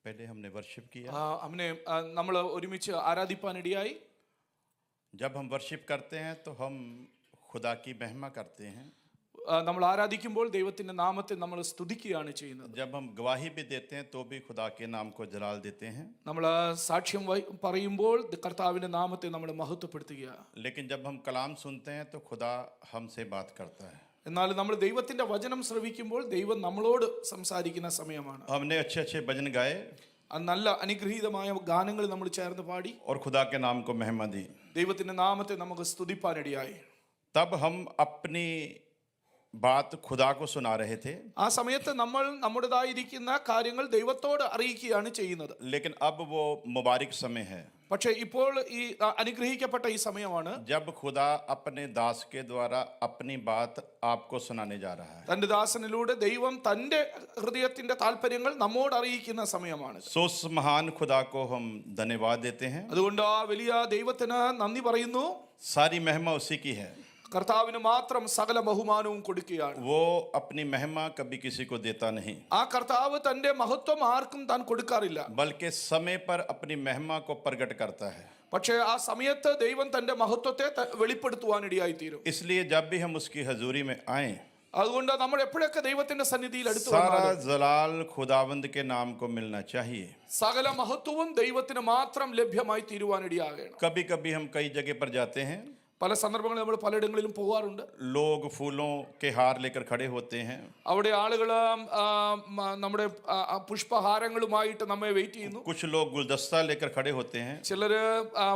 पहले हमने वर्शिप किया। हमने നമ്മൾ ഒരുമിച്ച് ആരാധിപ്പാനിടയായി. जब हम वर्शिप करते हैं तो हम खुदा की महिमा करते हैं. നമ്മൾ ആരാധിക്കുമ്പോൾ ദൈവത്തിന്റെ നാമത്തെ നമ്മൾ സ്തുതിക്കുകയാണ് ചെയ്യുന്നത്. जब हम गवाही भी देते हैं तो भी खुदा के नाम को जलाल देते हैं. നമ്മൾ സാക്ഷ്യം പറയുമ്പോൾ കർത്താവിന്റെ നാമത്തെ നമ്മൾ മഹത്വപ്പെടുത്തുകയാണ്. लेकिन जब हम कलाम सुनते हैं तो खुदा हमसे बात करता है. എന്നാൽ നമ്മൾ ദൈവത്തിന്റെ വചനം ശ്രവിക്കുമ്പോൾ ദൈവം നമ്മളോട് സംസാരിക്കുന്ന സമയമാണ്. हमने अच्छे अच्छे भजन गाए, നല്ല അനുഗ്രഹീതമായ ഗാനങ്ങൾ നമ്മൾ ചേർന്ന് പാടി और खुदा के नाम को महिमा दी. ദൈവത്തിന്റെ നാമത്തെ നമുക്ക് സ്തുതിപ്പാനിടയായി. तब हम अपनी बात खुदा को सुना रहे थे. ആ സമയത്ത് നമ്മൾ നമ്മുടേതായിരിക്കുന്ന കാര്യങ്ങൾ ദൈവത്തോട് അറിയിക്കുകയാണ് ചെയ്യുന്നത്. लेकिन अब वो मुबारक समय है. പക്ഷേ ഇപ്പോൾ ഈ അനുഗ്രഹിക്കപ്പെട്ട ഈ സമയമാണ് जब खुदा अपने दास के द्वारा अपनी बात आपको सुनाने जा रहा है. തന്റെ ദാസനിലൂടെ ദൈവം തന്റെ ഹൃദയത്തിന്റെ താല്പര്യങ്ങൾ നമ്മോട് അറിയിക്കുന്ന സമയമാണ്. सो उस महान खुदा को हम धन्यवाद देते हैं. അതുകൊണ്ട് ആ വലിയ ദൈവത്തിന് നന്ദി പറയുന്നു. सारी महिमा उसी की है. കർത്താവിന് മാത്രം സകല ബഹുമാനവും കൊടുക്കുകയാണ്. वो अपनी महिमा कभी किसी को देता नहीं, ആ കർത്താവ് തന്റെ മഹത്വം ആർക്കും താൻ കൊടുക്കാറില്ല, बल्कि समय पर अपनी महिमा को प्रकट करता है. പക്ഷേ ആ സമയത്ത് ദൈവം തന്റെ മഹത്വത്തെ വെളിപ്പെടുത്തുവാനിടയായി തീരും. इसलिए जब भी हम उसकी हजूरी में आए, അതുകൊണ്ട് നമ്മൾ എപ്പോഴൊക്കെ ദൈവത്തിന്റെ സന്നിധിയിൽ അടുത്തു सारा വന്നാലും जलाल खुदावंद के नाम को मिलना चाहिए. സകല മഹത്വവും ദൈവത്തിന് മാത്രം ലഭ്യമായി തീരുവാനിടയാകണം. कभी कभी हम कई जगह पर जाते हैं, പല സന്ദർഭങ്ങളിൽ നമ്മൾ പലയിടങ്ങളിലും പോകാറുണ്ട്. लोग फूलों के हार लेकर खड़े होते हैं. അവിടെ ആളുകൾ നമ്മുടെ പുഷ്പഹാരങ്ങളുമായിട്ട് നമ്മെ വെയിറ്റ് ചെയ്യുന്നു. कुछ लोग गुलदस्ता लेकर खड़े होते हैं. ചിലര്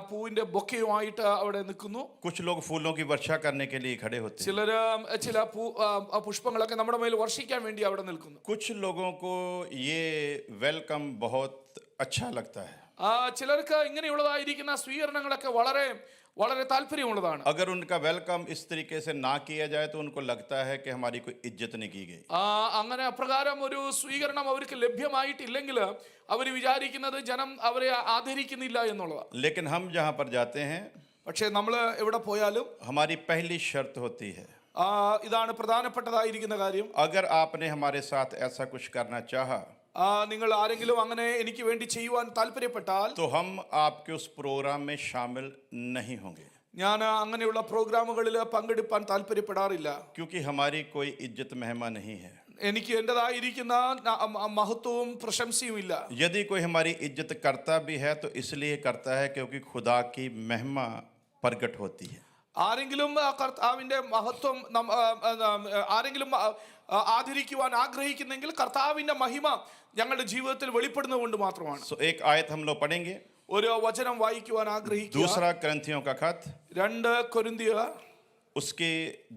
പൂവിന്റെ ബൊക്കയുമായിട്ട് അവിടെ നിൽക്കുന്നു. कुछ लोग फूलों की वर्षा करने के लिए खड़े होते हैं. ചിലര് ചില പുഷ്പങ്ങളൊക്കെ നമ്മുടെ മേൽ വർഷിക്കാൻ വേണ്ടി അവിടെ നിൽക്കുന്നു. कुछ लोगों को ये वेलकम बहुत अच्छा लगता है. ചിലർക്ക് ഇങ്ങനെയുള്ളതായിരിക്കുന്ന സ്വീകരണങ്ങളൊക്കെ വളരെ വളരെ താല്പര്യമുള്ളതാണ്. अगर उनका वेलकम इस तरीके से ना किया जाए तो उनको लगता है कि हमारी कोई इज्जत नहीं की गई. അങ്ങനെ അപ്രകാരം ഒരു സ്വീകരണം അവർക്ക് ലഭ്യമായിട്ടില്ലെങ്കിൽ അവർ വിചാരിക്കുന്നത് ജനം അവരെ ആദരിക്കുന്നില്ല എന്നുള്ളതാണ്. लेकिन हम जहाँ पर जाते हैं, പക്ഷേ നമ്മൾ എവിടെ പോയാലും हमारी पहली शर्त होती है, ഇതാണ് പ്രധാനപ്പെട്ടതായിരിക്കുന്ന കാര്യം. अगर आपने हमारे साथ ऐसा कुछ करना चाहा നിങ്ങൾ ആരെങ്കിലും അങ്ങനെ എനിക്ക് വേണ്ടി ചെയ്യുവാൻ താല്പര്യപ്പെട്ടാൽ तो हम आपके उस प्रोग्राम में शामिल नहीं होंगे, ഞാൻ അങ്ങനെയുള്ള പ്രോഗ്രാമുകളിൽ പങ്കെടുപ്പാൻ താല്പര്യപ്പെടാറില്ല. क्योंकि हमारी कोई इज्जत महिमा नहीं है. എനിക്ക് എൻ്റെതായിരിക്കുന്ന മഹത്വവും പ്രശംസയും ഇല്ല. यदि कोई हमारी इज्जत करता भी है तो इसलिए करता है क्योंकि खुदा की महिमा प्रकट होती है. ആരെങ്കിലും കർത്താവിന്റെ മഹത്വം ആരെങ്കിലും ആദരിക്കുവാൻ ആഗ്രഹിക്കുന്നെങ്കിൽ കർത്താവിന്റെ മഹിമ ഞങ്ങളുടെ ജീവിതത്തിൽ വെളിപ്പെടുന്നത് കൊണ്ട് മാത്രമാണ്. सो एक आयत हम लोग पढ़ेंगे, ഒരു വചനം വായിക്കുവാൻ ആഗ്രഹിക്കുക. दूसरा करंथियों का खत, 2 കൊരിന്ത്യർ उसके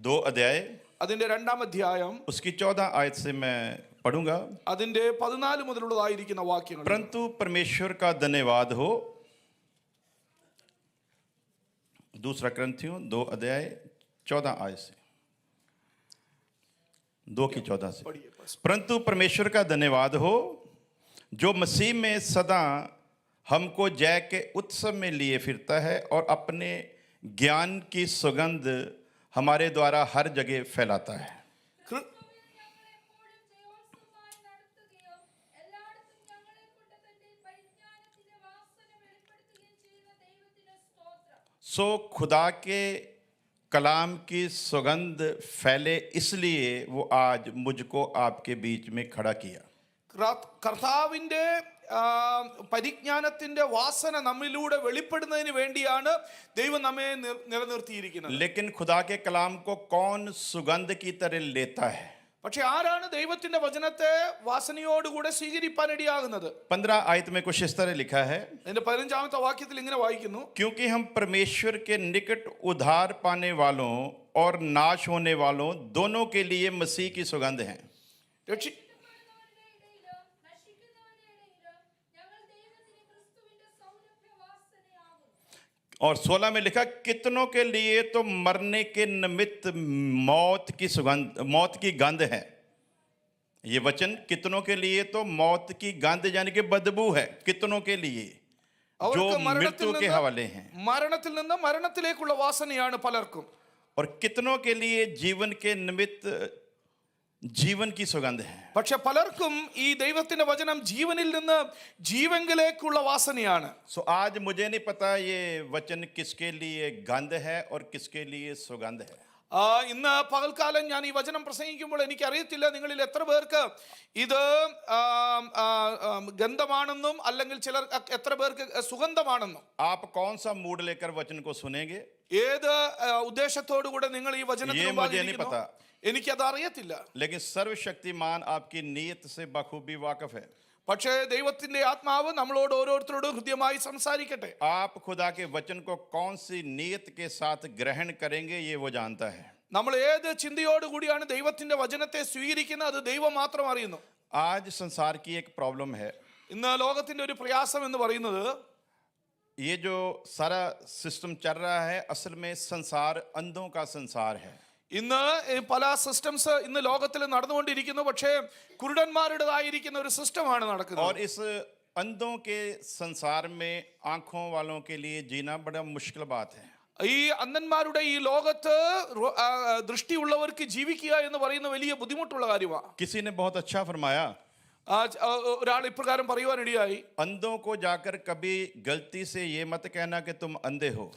2 अध्याय, അതിന്റെ 2-ാം അധ്യായം, उसकी 14 आयत से मैं पढ़ूंगा. അതിന്റെ 14 മുതലുള്ളതായിരിക്കുന്ന വാക്യങ്ങൾ. परंतु परमेश्वर का धन्यवाद हो. दूसरा करंथियों 2 अध्याय 14 आयत से, 2 की 14 से. परंतु परमेश्वर का धन्यवाद हो जो मसीह में सदा हमको जय के उत्सव में लिए फिरता है और अपने ज्ञान की सुगंध हमारे द्वारा हर जगह फैलाता है. सो खुदा के कलाम की सुगंध फैले इसलिए वो आज मुझको आपके बीच में खड़ा किया. കർത്താവിന്റെ പരിജ്ഞാനത്തിന്റെ വാസന നമ്മിലൂടെ വെളിപ്പെടുന്നതിന് വേണ്ടിയാണ് ദൈവം നമ്മെ നിലനിർത്തിയിരിക്കുന്നത്. लेकिन खुदा के कलाम को कौन सुगंध की तरह लेता है? പക്ഷെ ആരാണ് ദൈവത്തിന്റെ വചനത്തെ വാസനയോടുകൂടെ സ്വീകരിപ്പാനിടയാകുന്നത്? 15 आयत में कुछ इस तरह लिखा है, അതിന്റെ 15-ാമത്തെ വാക്യത്തിൽ ഇങ്ങനെ വായിക്കുന്നു, क्योंकि हम परमेश्वर के निकट उद्धार पाने वालों और नाश होने वालों दोनों के लिए मसीह की सुगंध हैं. और 16 में लिखा, कितनों के लिए तो मरने के निमित्त मौत की गंध है. ये वचन कितनों के लिए तो मौत की गंध यानी कि बदबू है, कितनों के लिए जो मृत्यु के हवाले हैं. മരണത്തിൽ നിന്ന് മരണത്തിലേക്കുള്ള വാസനയാണ് പലർക്കും. और कितनों के लिए जीवन के निमित्त जीवन की सुगंध है। പക്ഷെ പലർക്കും ഈ ദൈവത്തിന്റെ വചനം ജീവനിൽ നിന്ന് ജീവങ്കിലേക്കുള്ള വാസനയാണ്. सो आज मुझे नहीं पता ये वचन किसके लिए गंध है और किसके लिए सुगंध है। ഇന്ന് പകൽക്കാലം ഞാൻ ഈ വചനം പ്രസംഗിക്കുമ്പോൾ എനിക്കറിയത്തില്ല നിങ്ങളിൽ എത്ര പേർക്ക് ഇത് ഗന്ധമാണെന്നും അല്ലെങ്കിൽ ചിലർ എത്ര പേർക്ക് സുഗന്ധമാണെന്നും. आप कौन सा मूड लेकर वचन को सुनेंगे ഏത് ഉദ്ദേശത്തോടു കൂടെ നിങ്ങൾ ഈ വചനത്തിൽ ये मुझे नहीं पता, എനിക്കത് അറിയത്തില്ല. लेकिन सर्वशक्तिमान आपकी नीयत से बखूबी वाकिफ है। പക്ഷേ ദൈവത്തിന്റെ ആത്മാവ് നമ്മളോട് ഓരോരുത്തരോടും ഹൃദ്യമായി സംസാരിക്കട്ടെ. आप खुदा के वचन को कौन सी नीयत के साथ ग्रहण करेंगे ये वो जानता है। നമ്മൾ ഏത് ചിന്തയോടുകൂടിയാണ് ദൈവത്തിന്റെ വചനത്തെ സ്വീകരിക്കുന്നത് അത് ദൈവം മാത്രം അറിയുന്നു. आज संसार की एक प्रॉब्लम है, ഇന്ന് ലോകത്തിന്റെ ഒരു പ്രയാസം എന്ന് പറയുന്നത് ये जो सारा सिस्टम चल रहा है असल में संसार अंधों का संसार है। ഇന്ന് പല സിസ്റ്റംസ് ഇന്ന് ലോകത്തിൽ നടന്നുകൊണ്ടിരിക്കുന്നു. പക്ഷേ കുരുടന്മാരുടേതായിരിക്കുന്ന ഒരു സിസ്റ്റമാണ് നടക്കുന്നത്. और इस अंधों के संसार में आंखों वालों के लिए जीना बड़ा मुश्किल बात है। ഈ അന്ധന്മാരുടെ ഈ ലോകത്ത് ദൃഷ്ടിയുള്ളവർക്ക് ജീവിക്കുക എന്ന് പറയുന്ന വലിയ ബുദ്ധിമുട്ടുള്ള കാര്യമാണ്. किसी ने बहुत अच्छा फरमाया, ഒരാൾ ഇപ്രകാരം പറയുവാനിടയായി, अंधों को जाकर कभी गलती से ये मत कहना कि तुम अंधे हो,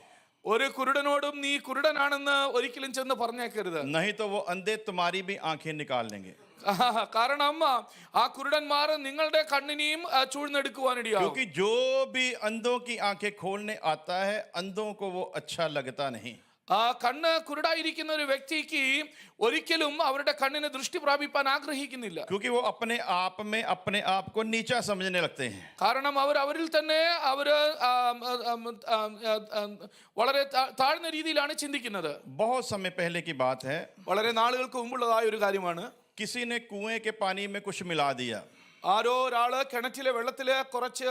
ഒരു കുരുടനോടും നീ കുരുടനാണെന്ന് ഒരിക്കലും ചെന്ന് പറഞ്ഞേക്കരുത്. नहीं तो वो अंधे तुम्हारी भी आंखें निकाल लेंगे। കാരണം ആ കുരുടന്മാർ നിങ്ങളുടെ കണ്ണിനെയും ചൂഴ്ന്നെടുക്കുവാനിടയാകും. क्योंकि जो भी अंधों की आंखें खोलने आता है अंधों को वो अच्छा लगता नहीं। കണ്ണ് കുരുടായിരിക്കുന്ന ഒരു വ്യക്തിക്ക് ഒരിക്കലും അവരുടെ കണ്ണിന് ദൃഷ്ടി പ്രാപിപ്പാൻ ആഗ്രഹിക്കുന്നില്ല. क्योंकि वो अपने आप को नीचा समझने लगते हैं। കാരണം അവരിൽ തന്നെ വളരെ താഴ്ന്ന രീതിയിലാണ് ചിന്തിക്കുന്നത്. बहुत समय पहले की बात है, വളരെ നാളുകൾക്ക് മുമ്പുള്ളതായ ഒരു കാര്യമാണ്. किसी ने कुएं के पानी में कुछ मिला दिया ആരോ ഒരാള് കിണറ്റിലെ വെള്ളത്തില് കുറച്ച്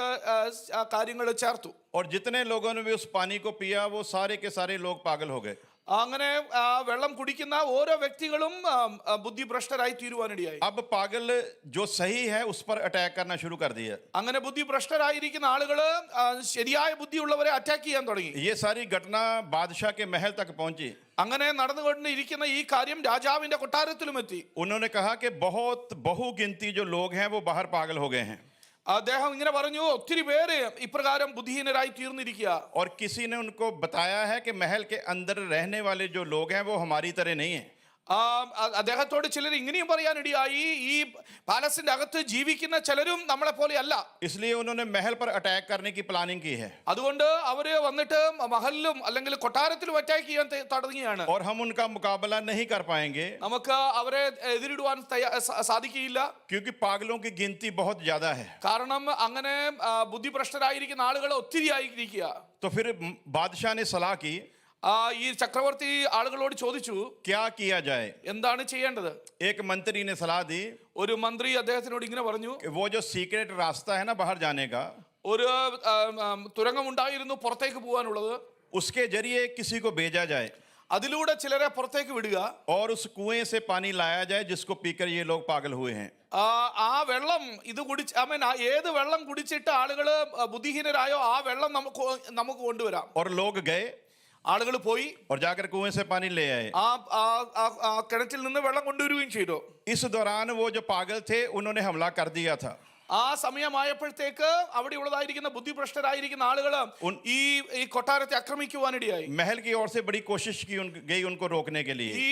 കാര്യങ്ങൾ ചേർത്തു. और जितने लोगों ने भी उस पानी को पिया वो सारे के सारे लोग पागल हो गए। അങ്ങനെ വെള്ളം കുടിക്കുന്ന ഓരോ വ്യക്തികളും ബുദ്ധിഭ്രഷ്ടരായി തീരുവാനിടയായി. अब पागल जो सही है उस पर अटैक करना शुरू कर दिया। അങ്ങനെ ബുദ്ധിഭ്രഷ്ടരായിരിക്കുന്ന ആളുകള് ശരിയായ ബുദ്ധിയുള്ളവരെ അറ്റാക്ക് ചെയ്യാൻ തുടങ്ങി. ये सारी घटना बादशाह के महल तक पहुंची। അങ്ങനെ നടന്നുകൊണ്ടിരിക്കുന്ന ഈ കാര്യം രാജാവിന്റെ കൊട്ടാരത്തിലും എത്തി. उन्होंने कहा कि बहुत बहुगिनती जो लोग हैं वो बाहर पागल हो गए हैं। അദ്ദേഹം ഇങ്ങനെ പറഞ്ഞു, ഒത്തിരി പേര് ഇപ്രകാരം ബുദ്ധിഹീനരായി തീർന്നിരിക്കുക. और किसी ने उनको बताया है कि महल के अंदर रहने वाले जो लोग हैं वो हमारी तरह नहीं है। അദ്ദേഹത്തോട് ചിലർ ഇങ്ങനെയും പറയാനിടയായി, ഈ പാലസിന്റെ അകത്ത് ജീവിക്കുന്ന ചിലരും നമ്മളെ പോലെ അല്ല. इसलिए उन्होंने महल पर अटैक करने की प्लानिंग की है। അതുകൊണ്ട് അവര് വന്നിട്ട് മഹലിലും അല്ലെങ്കിൽ കൊട്ടാരത്തിലും അറ്റാക്ക് ചെയ്യാൻ തുടങ്ങിയാണ്. और हम उनका मुकाबला नहीं कर पाएंगे നമുക്ക് അവരെ എതിരിടുവാൻ സാധിക്കില്ല. क्योंकि पागलों की गिनती बहुत ज्यादा है। കാരണം അങ്ങനെ ബുദ്ധിഭ്രഷ്ടരായിരിക്കുന്ന ആളുകൾ ഒത്തിരി ആയിരിക്കുക. तो फिर बादशाह ने सलाह की, ഈ ചക്രവർത്തി ആളുകളോട് ചോദിച്ചു, क्या किया जाए। എന്താണ് ചെയ്യേണ്ടത്? एक मंत्री ने सलाह दी ഒരു മന്ത്രി അദ്ദേഹത്തിനോട് ഇങ്ങനെ പറഞ്ഞു, कि वो जो सीक्रेट रास्ता है ना बाहर जाने का, ഒരു തുരങ്കം ഉണ്ടായിരുന്നു പുറത്തേക്ക് പോകാനുള്ളത്, उसके जरिए किसी को भेजा जाए അതിലൂടെ ചിലരെ പുറത്തേക്ക് വിടുക. और उस कुएं से पानी लाया जाए जिसको पीकर ये लोग पागल हुए हैं। ആ വെള്ളം ഇത് കുടിച്ച് ഏത് വെള്ളം കുടിച്ചിട്ട് ആളുകള് ബുദ്ധിഹീനരായോ ആ വെള്ളം നമുക്ക് കൊണ്ടുവരാം. और लोग गए, ആളുകൾ പോയി और जाकर कुएं से पानी ले आए। കിണറ്റിൽ നിന്ന് വെള്ളം കൊണ്ടുവരികയും ചെയ്തു. इस दौरान वो जो पागल थे उन्होंने हमला कर दिया था। ആ സമയമായപ്പോഴത്തേക്ക് അവിടെ ഉള്ളതായിരിക്കുന്ന ബുദ്ധിഭ്രഷ്ടരായിരിക്കുന്ന ആളുകൾ ഈ കൊട്ടാരത്തെ ആക്രമിക്കുവാനിടയായി. महल की ओर से बड़ी कोशिश की गई उनको रोकने के लिए, ഈ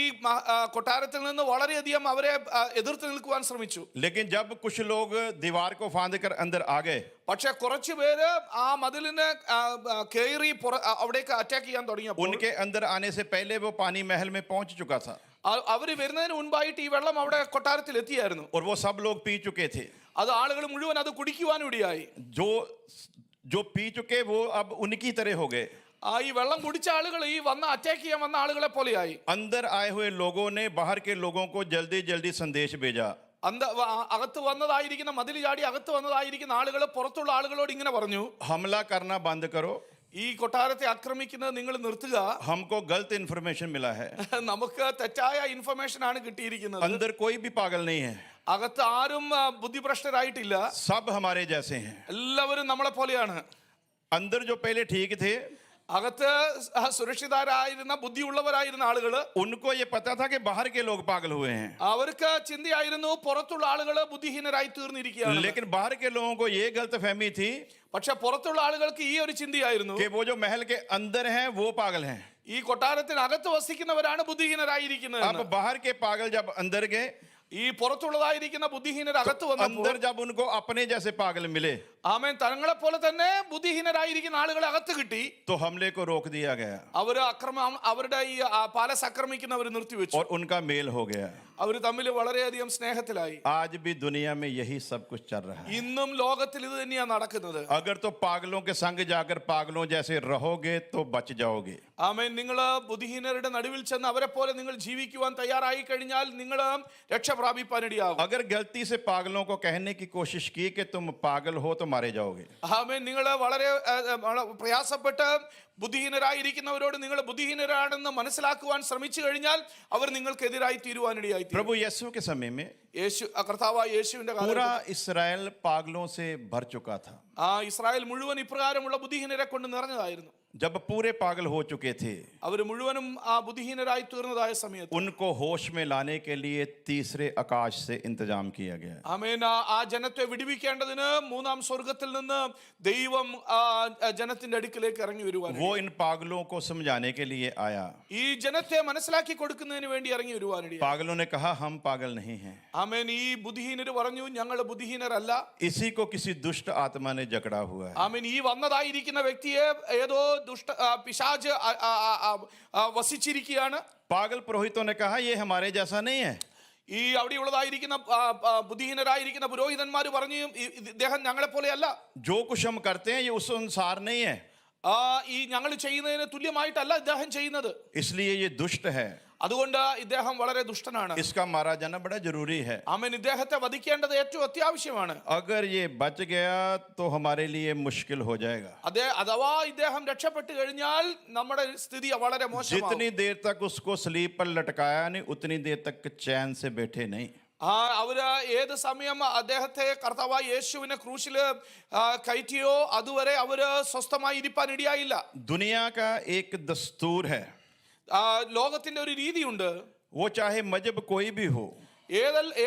കൊട്ടാരത്തിൽ നിന്ന് വളരെയധികം അവരെ എതിർത്ത് നിൽക്കുവാൻ ശ്രമിച്ചു. लेकिन जब कुछ लोग दीवार को फांद कर अंदर आ गए, പക്ഷെ കുറച്ചു പേര് ആ മതിലിനെ കയറി അവിടേക്ക് അറ്റാക്ക് ചെയ്യാൻ തുടങ്ങിയപ്പോൾ उनके अंदर आने से पहले वो पानी महल में पहुंच चुका था അവര് വരുന്നതിന് മുൻപായിട്ട് ഈ വെള്ളം അവിടെ കൊട്ടാരത്തിൽ എത്തിയായിരുന്നു. और वो सब लोग पी चुके थे। അത് ആളുകൾ മുഴുവൻ അത് കുടിക്കുവാനും ഇടയായി. जो पी चुके वो अब उनकी तरह हो गए। ഈ വെള്ളം കുടിച്ച ആളുകൾ ഈ അറ്റാക്ക് ചെയ്യാൻ വന്ന ആളുകളെ പോലെയായി. अंदर आए हुए लोगों ने बाहर के लोगों को जल्दी जल्दी संदेश भेजा। അകത്ത് വന്നതായിരിക്കുന്ന മതിൽ ചാടി അകത്ത് വന്നതായിരിക്കുന്ന ആളുകൾ പുറത്തുള്ള ആളുകളോട് ഇങ്ങനെ പറഞ്ഞു, हमला करना बंद करो, ഈ കൊട്ടാരത്തെ ആക്രമിക്കുന്നത് നിങ്ങൾ നിർത്തുക. हमको गलत इन्फॉर्मेशन मिला है, നമുക്ക് തെറ്റായ ഇൻഫർമേഷൻ ആണ് കിട്ടിയിരിക്കുന്നത്. अंदर कोई भी पागल नहीं है, അകത്ത് ആരും ബുദ്ധിഭ്രഷ്ടരായിട്ടില്ല, सब हमारे जैसे हैं। എല്ലാവരും നമ്മളെ പോലെയാണ്. अंदर जो पहले ठीक थे അകത്ത് സുരക്ഷിതരായിരുന്ന ബുദ്ധിയുള്ളവരായിരുന്ന ആളുകള് उनको ये पता था कि बाहर के लोग पागल हुए हैं, അവർക്ക് ചിന്തയായിരുന്നു പുറത്തുള്ള ആളുകള് ബുദ്ധിഹീനരായി തീർന്നിരിക്കുകയാണ്. लेकिन बाहर के लोगों को ये गलतफहमी थी പക്ഷെ പുറത്തുള്ള ആളുകൾക്ക് ഈ ഒരു ചിന്തയായിരുന്നു, कि वो जो महल के अंदर हैं वो पागल हैं. ഈ കൊട്ടാരത്തിനകത്ത് വസിക്കുന്നവരാണ് ബുദ്ധിഹീനരായിരിക്കുന്നത്. अब बाहर के पागल जब अंदर गए, ഈ പുറത്തുള്ളതായിരിക്കുന്ന ബുദ്ധിഹീനർ അകത്ത് വന്നപ്പോൾ अंदर जब उनको अपने जैसे पागल मिले ആമേൻ തങ്ങളെ പോലെ തന്നെ ബുദ്ധിഹീനരായിരിക്കുന്ന ആളുകളെ അകത്ത് കിട്ടി. तो हमले को रोक दिया गया അവര് അവരുടെ ഈ പാലസ് ആക്രമിക്കുന്നവർ നിർത്തിവെച്ചു. और उनका मेल हो गया. അവര് തമ്മിൽ വളരെയധികം സ്നേഹത്തിലായി. आज भी दुनिया में यही सब कुछ चल रहा है. ഇന്നും ലോകത്തിൽ ഇത് തന്നെയാണ് നടക്കുന്നത്. अगर तो पागलों के संग जाकर पागलों जैसे रहोगे तो बच जाओगे. ആമേൻ നിങ്ങൾ ബുദ്ധിഹീനരുടെ നടുവിൽ ചെന്ന് അവരെ പോലെ നിങ്ങൾ ജീവിക്കുവാൻ തയ്യാറായി കഴിഞ്ഞാൽ നിങ്ങൾ രക്ഷ പ്രാപിപ്പാനിടയാകും. अगर गलती से पागलों को कहने की कोशिश की कि तुम पागल हो तो मारे जाओगे. ആമേൻ നിങ്ങൾ വളരെ പ്രയാസപ്പെട്ട് ബുദ്ധിഹീനരായിരിക്കുന്നവരോട് നിങ്ങൾ ബുദ്ധിഹീനരാണെന്ന് മനസ്സിലാക്കുവാൻ ശ്രമിച്ചു കഴിഞ്ഞാൽ അവർ നിങ്ങൾക്കെതിരായി തീരുവാനിടയായി. प्रभु यीशु के समय में യേശു കർത്താവായ യേശുവിന്റെ पूरा इस्राएल पागलों से भर चुका था. ഇസ്രായേൽ മുഴുവൻ ഇപ്രകാരമുള്ള ബുദ്ധിഹീനരെ കൊണ്ട് നിറഞ്ഞതായിരുന്നു. जब पूरे पागल हो चुके थे, അവർ മുഴുവനും ബുദ്ധിഹീനരായി തീർന്നതായ സമയത്ത് उनको होश में लाने के लिए तीसरे आकाश से इंतजाम किया गया. ആമേൻ ആ ജനത്തെ വിടുവിക്കേണ്ടതിന് മൂന്നാം സ്വർഗത്തിൽ നിന്ന് ദൈവം ജനത്തിന്റെ അടുക്കിലേക്ക് ഇറങ്ങി വരുവാൻ वो इन पागलों को समझाने के लिए आया. ഈ ജനത്തെ മനസ്സിലാക്കി കൊടുക്കുന്നതിന് വേണ്ടി ഇറങ്ങി വരുവാനിടയായി. पागलों ने कहा हम पागल नहीं हैं. ആമേൻ ഈ ബുദ്ധിഹീനര് പറഞ്ഞു ഞങ്ങൾ ബുദ്ധിഹീനരല്ല. इसी को किसी दुष्ट आत्मा ने जकड़ा हुआ है. ആമേൻ ഈ വന്നതായിരിക്കുന്ന വ്യക്തിയെ ഏതോ ദുഷ്ട പിശാച് വസിച്ചിരിക്കുകയാണ്. पागल पुरोहितों ने कहा ये हमारे जैसा नहीं है. ഈ അവിടെയുള്ളതായിരിക്കുന്ന ബുദ്ധിഹീനരായിരിക്കുന്ന പുരോഹിതന്മാർ പറഞ്ഞു ഇദ്ദേഹം ഞങ്ങളെ പോലെയല്ല. जो कुछ हम करते हैं ये उस अनुसार नहीं है. ഈ ഞങ്ങൾ ചെയ്യുന്നതിന് തുല്യമായിട്ടല്ല ഇദ്ദേഹം ചെയ്യുന്നത്. इसलिए ये दुष्ट है. അതുകൊണ്ട് ഇദ്ദേഹം വളരെ ദുഷ്ടനാണ്. इसका मारा जाना बड़ा जरूरी है. ആമേൻ ഇദ്ദേഹത്തെ വധിക്കേണ്ടത് ഏറ്റവും അത്യാവശ്യമാണ്. अगर ये बच गया तो हमारे लिए मुश्किल हो जाएगा. അഥവാ ഇദ്ദേഹം രക്ഷപ്പെട്ടു കഴിഞ്ഞാൽ നമ്മുടെ സ്ഥിതി വളരെ മോശമാകും. जितनी देर तक उसको स्लीप पर लटकाया नहीं उतनी देर तक चैन से बैठे नहीं. അവര് ഏത് സമയം അദ്ദേഹത്തെ കർത്താവായ യേശുവിനെ ക്രൂശില് കയറ്റിയോ അതുവരെ അവര് സ്വസ്ഥമായി ഇരിപ്പാൻ ഇടയായില്ല. दुनिया का एक दस्तूर है, ലോകത്തിന്റെ ഒരു രീതിയുണ്ട്. वो चाहे मजहब कोई भी हो,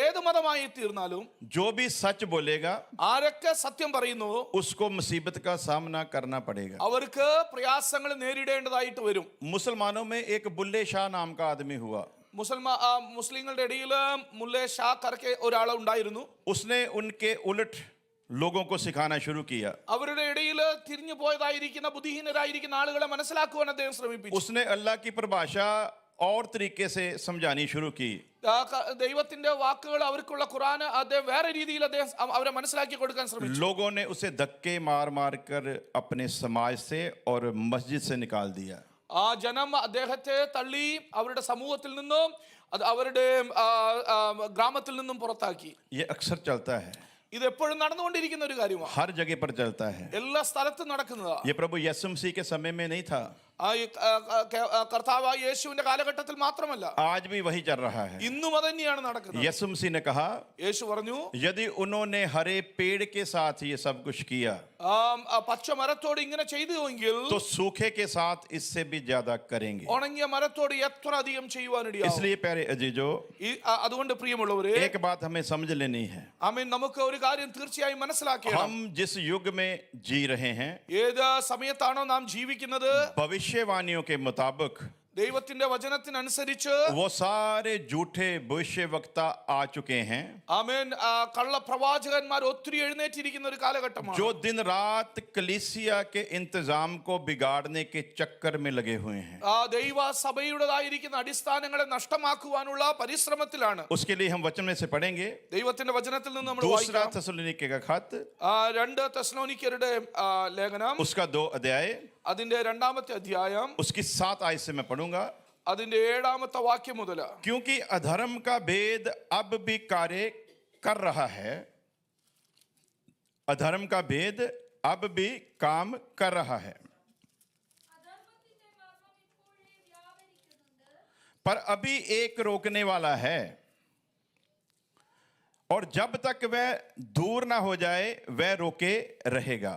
ഏത് മതമായി തീർന്നാലും जो भी सच बोलेगा ആരൊക്കെ സത്യം പറയുന്നു उसको मुसीबत का सामना करना पड़ेगा. അവർക്ക് പ്രയാസങ്ങൾ നേരിടേണ്ടതായിട്ട് വരും. मुसलमानों में एक बुल्ले शाह नाम का आदमी हुआ. മുസ്ലിങ്ങളുടെ ഇടയിൽ മുല്ലേ ഷാ കർക്കെ ഒരാൾ ഉണ്ടായിരുന്നു. उसने उनके उलट लोगों को सिखाना शुरू किया. അവരുടെ ഇടയിൽ തിരിഞ്ഞു പോയതായിരിക്കുന്ന ബുദ്ധിഹീനരായിരിക്കുന്ന ആളുകളെ മനസ്സിലാക്കുവാൻ അദ്ദേഹം ശ്രമിപ്പിച്ചു. उसने अल्लाह की परिभाषा और तरीके से समझानी शुरू की. ദൈവത്തിന്റെ വാക്കുകൾ അവർക്കുള്ള ഖുർആൻ അദ്ദേഹം വേറെ രീതിയിൽ അദ്ദേഹം അവരെ മനസ്സിലാക്കി കൊടുക്കാൻ ശ്രമിച്ചു. लोगों ने उसे धक्के मार मार कर अपने समाज से और मस्जिद से निकाल दिया. ജനം അദ്ദേഹത്തെ തള്ളി അവരുടെ സമൂഹത്തിൽ നിന്നും അവരുടെ ഗ്രാമത്തിൽ നിന്നും പുറത്താക്കി. ये अक्सर चलता है, ഇത് എപ്പോഴും നടന്നുകൊണ്ടിരിക്കുന്ന ഒരു കാര്യമാണ്. हर जगह पर चलता है. എല്ലാ സ്ഥലത്തും നടക്കുന്നതാ. ये प्रभु यीशु मसीह के समय में नहीं था, കർത്താവായ യേശുവിന്റെ കാലഘട്ടത്തിൽ മാത്രമല്ല आज भी वही चल रहा है. ഇന്നും അത് തന്നെയാണ് നടക്കുന്നത്. यीशु मसीह ने कहा യേശു പറഞ്ഞു यदि उन्होंने हरे पेड़ के साथ ये सब कुछ किया പച്ച മരത്തോട് ഇങ്ങനെ ചെയ്തുവെങ്കിൽ तो सूखे के साथ इससे भी ज्यादा करेंगे. ഉണങ്ങിയ മരത്തോട് എത്ര അധികം ചെയ്യുവാനിടയാകും. इसलिए प्यारे अजीजो, അതുകൊണ്ട് പ്രിയമുള്ളവരെ एक बात हमें समझ लेनी है. ആമേൻ നമുക്ക് ഒരു കാര്യം തീർച്ചയായും മനസ്സിലാക്കണം. हम जिस युग में जी रहे हैं, ഏത് സമയത്താണോ നാം ജീവിക്കുന്നത് भविष्यवाणियों के मुताबिक ദൈവത്തിന്റെ വചനത്തിനനുസരിച്ച് वो सारे झूठे भविष्यवक्ता आ चुके हैं ആമേൻ കള്ള പ്രവാചകന്മാർ ഒത്തിരി എഴുന്നേറ്റിരിക്കുന്ന ഒരു കാലഘട്ടമാണ്. जो दिन रात कलीसिया के इंतजाम को बिगाड़ने के चक्कर में लगे हुए हैं. ദൈവ സഭയുടേതായിരിക്കുന്ന അടിസ്ഥാനങ്ങളെ നഷ്ടമാക്കുവാനുള്ള പരിശ്രമത്തിലാണ്. उसके लिए हम वचन में से पढ़ेंगे ദൈവത്തിന്റെ വചനത്തിൽ നിന്ന് നമ്മൾ दूसरा വായിക്കാം. थेसलोनिके का खत, 2 തെസ്സലോനിക്കരുടെ ലേഖനം उसका 2 अध्याय, അതിന്റെ 2-ാമത്തെ അധ്യായം उसकी 7 आयत से मैं पढ़ूंगा. അതിന്റെ 7-ാമത്തെ വാക്യം മുതൽ. क्योंकि अधर्म का भेद अब भी कार्य कर रहा है, अधर्म का भेद अब भी काम कर रहा है, पर अभी एक रोकने वाला है, और जब तक वह दूर ना हो जाए वह रोके रहेगा.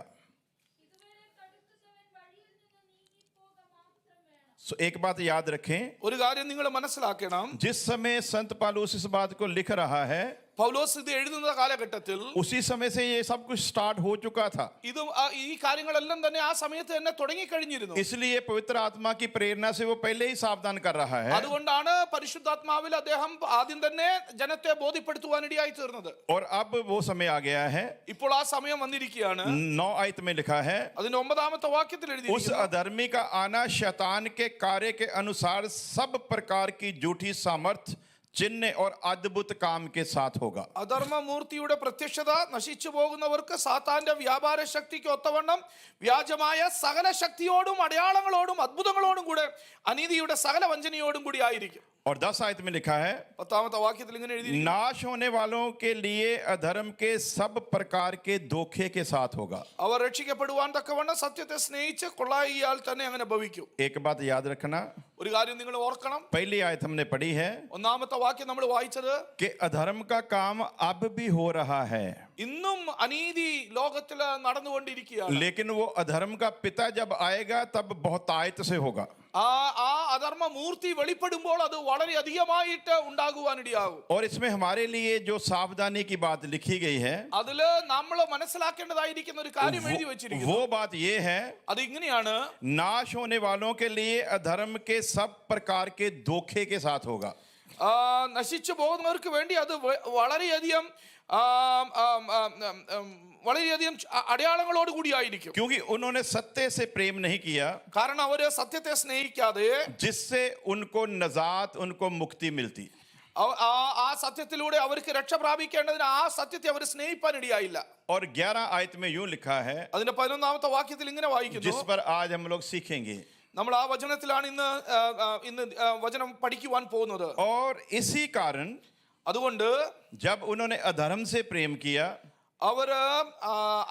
एक बात याद रखें, ഒരു കാര്യം നിങ്ങൾ മനസ്സിലാക്കണം. जिस समय संत पौलुस इस बात को लिख रहा है, പൗലോസ് ഇത് എഴുതുന്ന കാലഘട്ടത്തിൽ उसी समय से ये सब कुछ स्टार्ट हो चुका था. ഇതും ഈ കാര്യങ്ങളെല്ലാം തന്നെ ആ സമയത്ത് തന്നെ തുടങ്ങിക്കഴിഞ്ഞിരുന്നു. इसलिए पवित्र आत्मा की प्रेरणा से वो पहले ही सावधान कर रहा है. അതുകൊണ്ടാണ് പരിശുദ്ധാത്മാവിൽ അദ്ദേഹം ആദ്യം തന്നെ ജനത്തെ ബോധ്യപ്പെടുത്തുവാനിടയായി തീർന്നത്. और अब वो समय आ गया है. ഇപ്പോൾ ആ സമയം വന്നിരിക്കുകയാണ്. 9 आयत में लिखा है, അതിന്റെ 9ാമത്തെ വാക്യത്തിൽ उस എഴുതിയിരിക്കുന്നു, अधर्मी का आना शैतान के कार्य के अनुसार सब प्रकार की झूठी सामर्थ, चिन्ह और अद्भुत काम के साथ होगा. അധർമ്മമൂർത്തിയുടെ പ്രത്യക്ഷത നശിച്ചു പോകുന്നവർക്ക് സാത്താന്റെ വ്യാപാര ശക്തിക്ക് ഒത്തവണ്ണം വ്യാജമായ സകല ശക്തിയോടും അടയാളങ്ങളോടും അത്ഭുതങ്ങളോടും കൂടെ അനീതിയുടെ സകല വഞ്ചനയോടും കൂടി ആയിരിക്കും. और 10 आयत में लिखा है, 10ാമത്തെ വാക്യത്തിൽ ഇങ്ങനെ എഴുതിയിരിക്കുന്നു, नाश होने वालों के लिए अधर्म के सब प्रकार के धोखे के साथ होगा. അവർ രക്ഷിക്കപ്പെടുവാൻ തക്കവണ്ണം സത്യത്തെ സ്നേഹിച്ച് കൊള്ളായിയാൽ തന്നെ അങ്ങനെ ഭവിക്കും. एक बात याद रखना, ഒരു കാര്യം നിങ്ങൾ ഓർക്കണം. पहली आयत हमने पढ़ी है 1ാമത്തെ വാക്യം നമ്മൾ വായിച്ചത്, कि अधर्म का काम अब भी हो रहा है, ഇന്നും അനീതി ലോകത്തിൽ നടന്നുകൊണ്ടിരിക്കുകയാണ്. लेकिन वो अधर्म का पिता जब आएगा तब बहुतायत से होगा. ആ അധർമ്മ മൂർത്തി വെളിപ്പെടുമ്പോൾ അത് വളരെ അധികമായിട്ട് ഉണ്ടാകുവാനിടയാകും. और इसमें हमारे लिए जो सावधानी की बात लिखी गई है, അതില് നമ്മൾ മനസ്സിലാക്കേണ്ടതായിരിക്കുന്ന ഒരു കാര്യം എഴുതി വെച്ചിരിക്കുന്നു. वो बात ये है, അത് ഇങ്ങനെയാണ്, नाश होने वालों के लिए अधर्म के सब प्रकार के धोखे के साथ होगा. നശിച്ചു പോകുന്നവർക്ക് വേണ്ടി അത് വളരെയധികം വളരെയധികം അടയാളങ്ങളോട് കൂടിയായിരിക്കും. क्योंकि उन्होंने सत्य से प्रेम नहीं किया, കാരണം അവര് സത്യത്തെ സ്നേഹിക്കാതെ जिससे उनको नजात, उनको मुक्ति मिलती. ആ സത്യത്തിലൂടെ അവർക്ക് രക്ഷ പ്രാപിക്കേണ്ടതിന് ആ സത്യത്തെ അവർ സ്നേഹിപ്പാനിടയായില്ല. और 11 आयत में यूं लिखा है, അതിന്റെ 11ാമത്തെ വാക്യത്തിൽ ഇങ്ങനെ വായിക്കുന്നു, जिस पर आज हम लोग सीखेंगे. നമ്മൾ ആ വചനത്തിലാണ് ഇന്ന് വചനം പഠിക്കുവാൻ പോകുന്നത്. और इसी कारण അതുകൊണ്ട് जब उन्होंने अधर्म से प्रेम किया, അവർ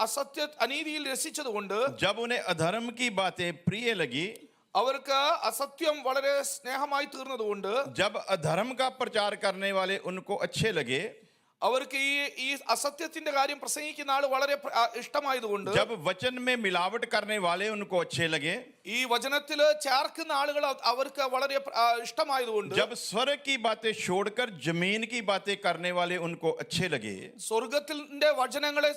അസത്യ അനീതിയിൽ രസിച്ചതുകൊണ്ട്, जब उन्हें अधर्म की बातें प्रिय लगी, അവർക്ക് അസത്യം വളരെ സ്നേഹമായി തീർന്നതുകൊണ്ട്, जब अधर्म का प्रचार करने वाले उनको अच्छे लगे, അവർക്ക് ഈ അസത്യത്തിന്റെ കാര്യം പ്രസംഗിക്കുന്ന ആൾ വളരെ ഇഷ്ടമായതുകൊണ്ട്, जब वचन में मिलावट करने वाले उनको अच्छे लगे, ഈ വചനത്തില് ചേർക്കുന്ന ആളുകൾ അവർക്ക് വളരെ ഇഷ്ടമായതുകൊണ്ട്, जब स्वर्ग की बातें छोड़कर जमीन की बातें करने वाले उनको अच्छे लगे, സ്വർഗത്തിന്റെ വചനങ്ങളെ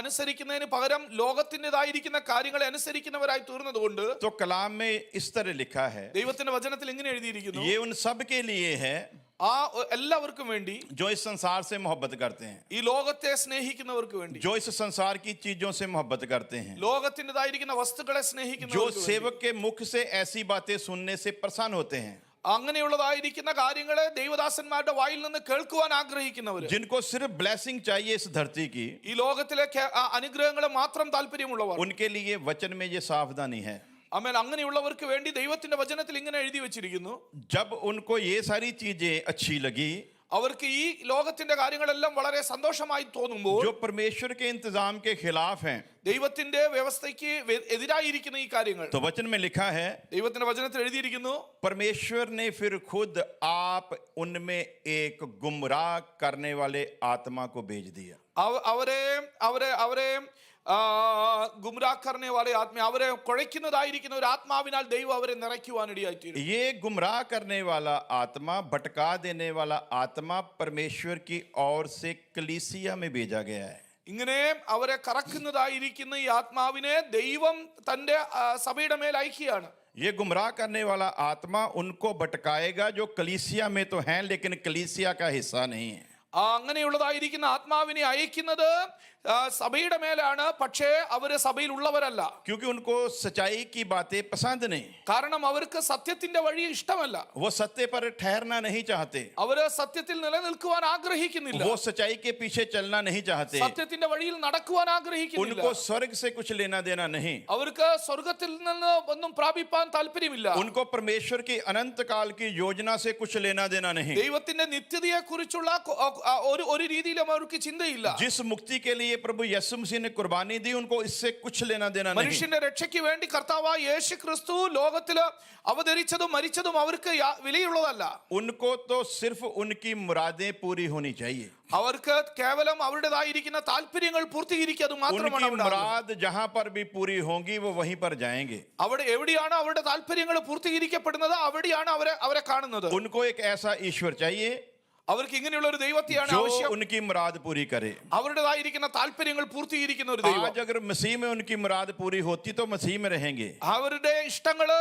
അനുസരിക്കുന്നതിന് പകരം ലോകത്തിൻ്റെതായിരിക്കുന്ന കാര്യങ്ങളെ അനുസരിക്കുന്നവരായി തീർന്നതുകൊണ്ട്, तो कलाम में इस तरह लिखा है, ദൈവത്തിന്റെ വചനത്തിൽ ഇങ്ങനെ എഴുതിയിരിക്കുന്നു, ये उन सब के लिए है ആ എല്ലാവർക്കും വേണ്ടി, जो इस संसार से मोहब्बत करते हैं, ഈ ലോകത്തെ സ്നേഹിക്കുന്നവർക്ക് വേണ്ടി, जो इस संसार की चीजों से मोहब्बत करते हैं, ലോകത്തിൻ്റെതായിരിക്കുന്ന വസ്തുക്കളെ जो സ്നേഹിക്കുന്നവർക്ക് सेवक के मुख से ऐसी बातें सुनने से प्रसन्न होते हैं, അങ്ങനെയുള്ളതായിരിക്കുന്ന കാര്യങ്ങളെ ദൈവദാസന്മാരുടെ വായിൽ നിന്ന് കേൾക്കുവാൻ ആഗ്രഹിക്കുന്നവർ, जिनको सिर्फ ब्लेसिंग चाहिए इस धरती की, ഈ ലോകത്തിലെ അനുഗ്രഹങ്ങളെ മാത്രം താല്പര്യമുള്ളവർ, उनके लिए वचन में ये सावधानी है. ആമേൻ. അങ്ങനെയുള്ളവർക്ക് വേണ്ടി ദൈവത്തിന്റെ വചനത്തിൽ ഇങ്ങനെ എഴുതി വെച്ചിരിക്കുന്നു, जब उनको ये सारी चीजें अच्छी लगी, അവർക്ക് ഈ ലോകത്തിന്റെ കാര്യങ്ങളെല്ലാം വളരെ സന്തോഷമായി തോന്നുമ്പോൾ, जो परमेश्वर के इंतजाम के खिलाफ हैं, ദൈവത്തിന്റെ വ്യവസ്ഥയ്ക്ക് എതിരായിരിക്കുന്ന ഈ കാര്യങ്ങൾ, तो वचन में लिखा है, ദൈവത്തിന്റെ വചനത്തിൽ എഴുതിയിരിക്കുന്നു, परमेश्वर ने फिर खुद आप उनमें एक गुमराह करने वाले आत्मा को भेज दिया. അവരെ ഗുംരാഹ് വാലെ ആത്മ, അവരെ കുഴയ്ക്കുന്നതായിരിക്കുന്ന ഒരു ആത്മാവിനാൽ ദൈവം അവരെ നിറയ്ക്കുവാനിടയായിത്തീരും. ये गुमराह करने वाला आत्मा, भटका देने वाला आत्मा परमेश्वर की ओर से कलीसिया में भेजा गया है. ഇങ്ങനെ അവരെ കറക്കുന്നതായിരിക്കുന്ന ഈ ആത്മാവിനെ ദൈവം തന്റെ സഭയുടെ മേൽ അയക്കുകയാണ്. ये गुमराह करने वाला आत्मा उनको भटकाएगा जो कलीसिया में तो हैं लेकिन कलीसिया का हिस्सा नहीं है. അങ്ങനെയുള്ളതായിരിക്കുന്ന ആത്മാവിനെ അയക്കുന്നത് സഭയുടെ മേലാണ്, പക്ഷേ അവര് സഭയിൽ ഉള്ളവരല്ല. क्योंकि उनको सच्चाई की बातें पसंद नहीं, കാരണം അവർക്ക് സത്യത്തിന്റെ വഴി ഇഷ്ടമല്ല. वो सत्य पर ठहरना नहीं चाहते, അവര് സത്യത്തിൽ നിലനിൽക്കുവാൻ ആഗ്രഹിക്കുന്നില്ല, वो सच्चाई के पीछे चलना नहीं चाहते, സത്യത്തിന്റെ വഴിയിൽ നടക്കുവാൻ ആഗ്രഹിക്കുന്നില്ല. उनको स्वर्ग से कुछ लेना देना नहीं, അവർക്ക് സ്വർഗത്തിൽ നിന്ന് ഒന്നും പ്രാപിപ്പാൻ താല്പര്യമില്ല. उनको परमेश्वर की अनंत काल की योजना से कुछ लेना देना नहीं. ദൈവത്തിന്റെ നിത്യതയെ കുറിച്ചുള്ള ഒരു രീതിയിലും അവർക്ക് ചിന്തയില്ല. जिस मुक्ति के लिए लिए प्रभु यीशु मसीह ने कुर्बानी दी, उनको इससे कुछ लेना देना नहीं। മനുഷ്യന്റെ രക്ഷയ്ക്ക് വേണ്ടി കർത്താവായ യേശു ക്രിസ്തു ലോകത്തിൽ അവതരിച്ചതും മരിച്ചതും അവർക്ക് വിലയുള്ളതല്ല. उनको तो सिर्फ उनकी मुरादें पूरी होनी चाहिए। അവർക്ക് കേവലം അവരുടേതായിരിക്കുന്ന താല്പര്യങ്ങൾ പൂർത്തീകരിക്കുക, അത് മാത്രമാണ് उनकी मुराद जहां पर भी पूरी होंगी वो वहीं पर जाएंगे। അവിടെ എവിടെയാണ് അവരുടെ താല്പര്യങ്ങൾ പൂർത്തീകരിക്കപ്പെടുന്നത് അവിടെയാണ് അവരെ കാണുന്നത്. उनको एक ऐसा ईश्वर चाहिए അവർക്ക് ഇങ്ങനെയുള്ള ഒരു ദൈവത്തെയാണ് जो ആവശ്യം, उनकी मुराद पूरी करे। അവരുടേതായിരിക്കുന്ന താല്പര്യങ്ങൾ പൂർത്തീകരിക്കുന്ന ഒരു ദൈവം. आज अगर मसीह में उनकी मुराद पूरी होती तो मसीह में रहेंगे। അവരുടെ ഇഷ്ടങ്ങള്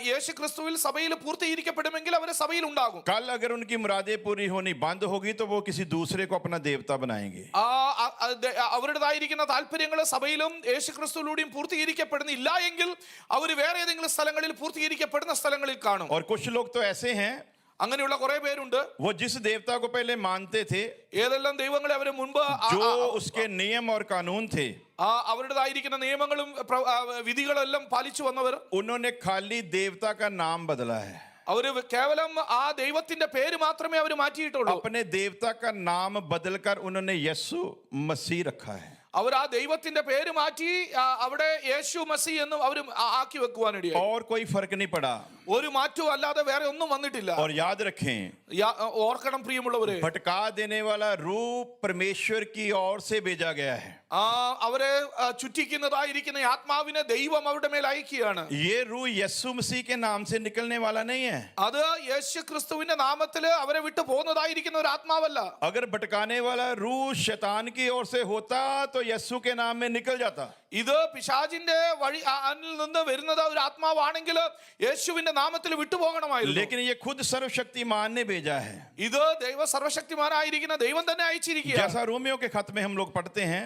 യേശു ക്രിസ്തുവിൽ സഭയിൽ പൂർത്തീകരിക്കപ്പെടുമെങ്കിൽ അവർ സഭയിൽ ഉണ്ടാകും. कल अगर उनकी मुरादें पूरी होनी बंद होगी तो वो किसी दूसरे को अपना देवता बनाएंगे। അവരുടേതായിരിക്കുന്ന താല്പര്യങ്ങൾ സഭയിലും യേശു ക്രിസ്തുവിലൂടെയും പൂർത്തീകരിക്കപ്പെടുന്നില്ല എങ്കിൽ അവർ വേറെ ഏതെങ്കിലും സ്ഥലങ്ങളിൽ പൂർത്തീകരിക്കപ്പെടുന്ന സ്ഥലങ്ങളിൽ കാണും. और कुछ लोग तो ऐसे हैं, അങ്ങനെയുള്ള കുറെ പേരുണ്ട്, वो जिस देवता को पहले मानते थे, ഏതെല്ലാം ദൈവങ്ങളെ അവർ മുൻപ് जो उसके नियम और कानून थे, അവരുടേതായിരിക്കുന്ന നിയമങ്ങളും വിധികളെല്ലാം പാലിച്ചു വന്നവർ, उन्होंने खाली देवता का नाम बदला है। അവര് കേവലം ആ ദൈവത്തിന്റെ പേര് മാത്രമേ അവർ മാറ്റിയിട്ടുള്ളൂ. अपने देवता का नाम बदलकर उन्होंने यीशु मसीह रखा है। അവർ ആ ദൈവത്തിന്റെ പേര് മാറ്റി അവിടെ യേശു മസീഹ് എന്ന് അവർ ആക്കി വെക്കുവാനിടയായി. और कोई फर्क नहीं पड़ा। ഒരു മാറ്റവും അല്ലാതെ വേറെ ഒന്നും വന്നിട്ടില്ല. और याद रखें, ഓർക്കണം പ്രിയമുള്ളവരെ, भटका देने वाला रूप परमेश्वर की ओर से भेजा गया है। അവരെ ചുറ്റിക്കുന്നതായിരിക്കുന്ന ആത്മാവിനെ ദൈവം അവരുടെ മേൽ അയക്കുകയാണ്. ये रूह यीशु मसीह के नाम से निकलने वाला नहीं है। അത് യേശു ക്രിസ്തുവിന്റെ നാമത്തിൽ അവരെ വിട്ടു പോകുന്നതായിരിക്കുന്ന ഒരു ആത്മാവല്ല. अगर भटकाने वाला रूह शैतान की ओर से होता तो यीशु के नाम में निकल जाता। ഇത് പിശാചിന്റെ വഴി നിന്ന് വരുന്നത് ഒരു ആത്മാവാണെങ്കിൽ യേശുവിന്റെ നാമത്തിൽ വിട്ടുപോകണമായിരുന്നു. लेकिन ये खुद सर्वशक्तिमान ने भेजा है। ഇത് ദൈവ സർവശക്തിമാനായിരിക്കുന്ന ദൈവം തന്നെ അയച്ചിരിക്കുകയാണ്. जैसा रोमियो के खत में हम लोग पढ़ते हैं,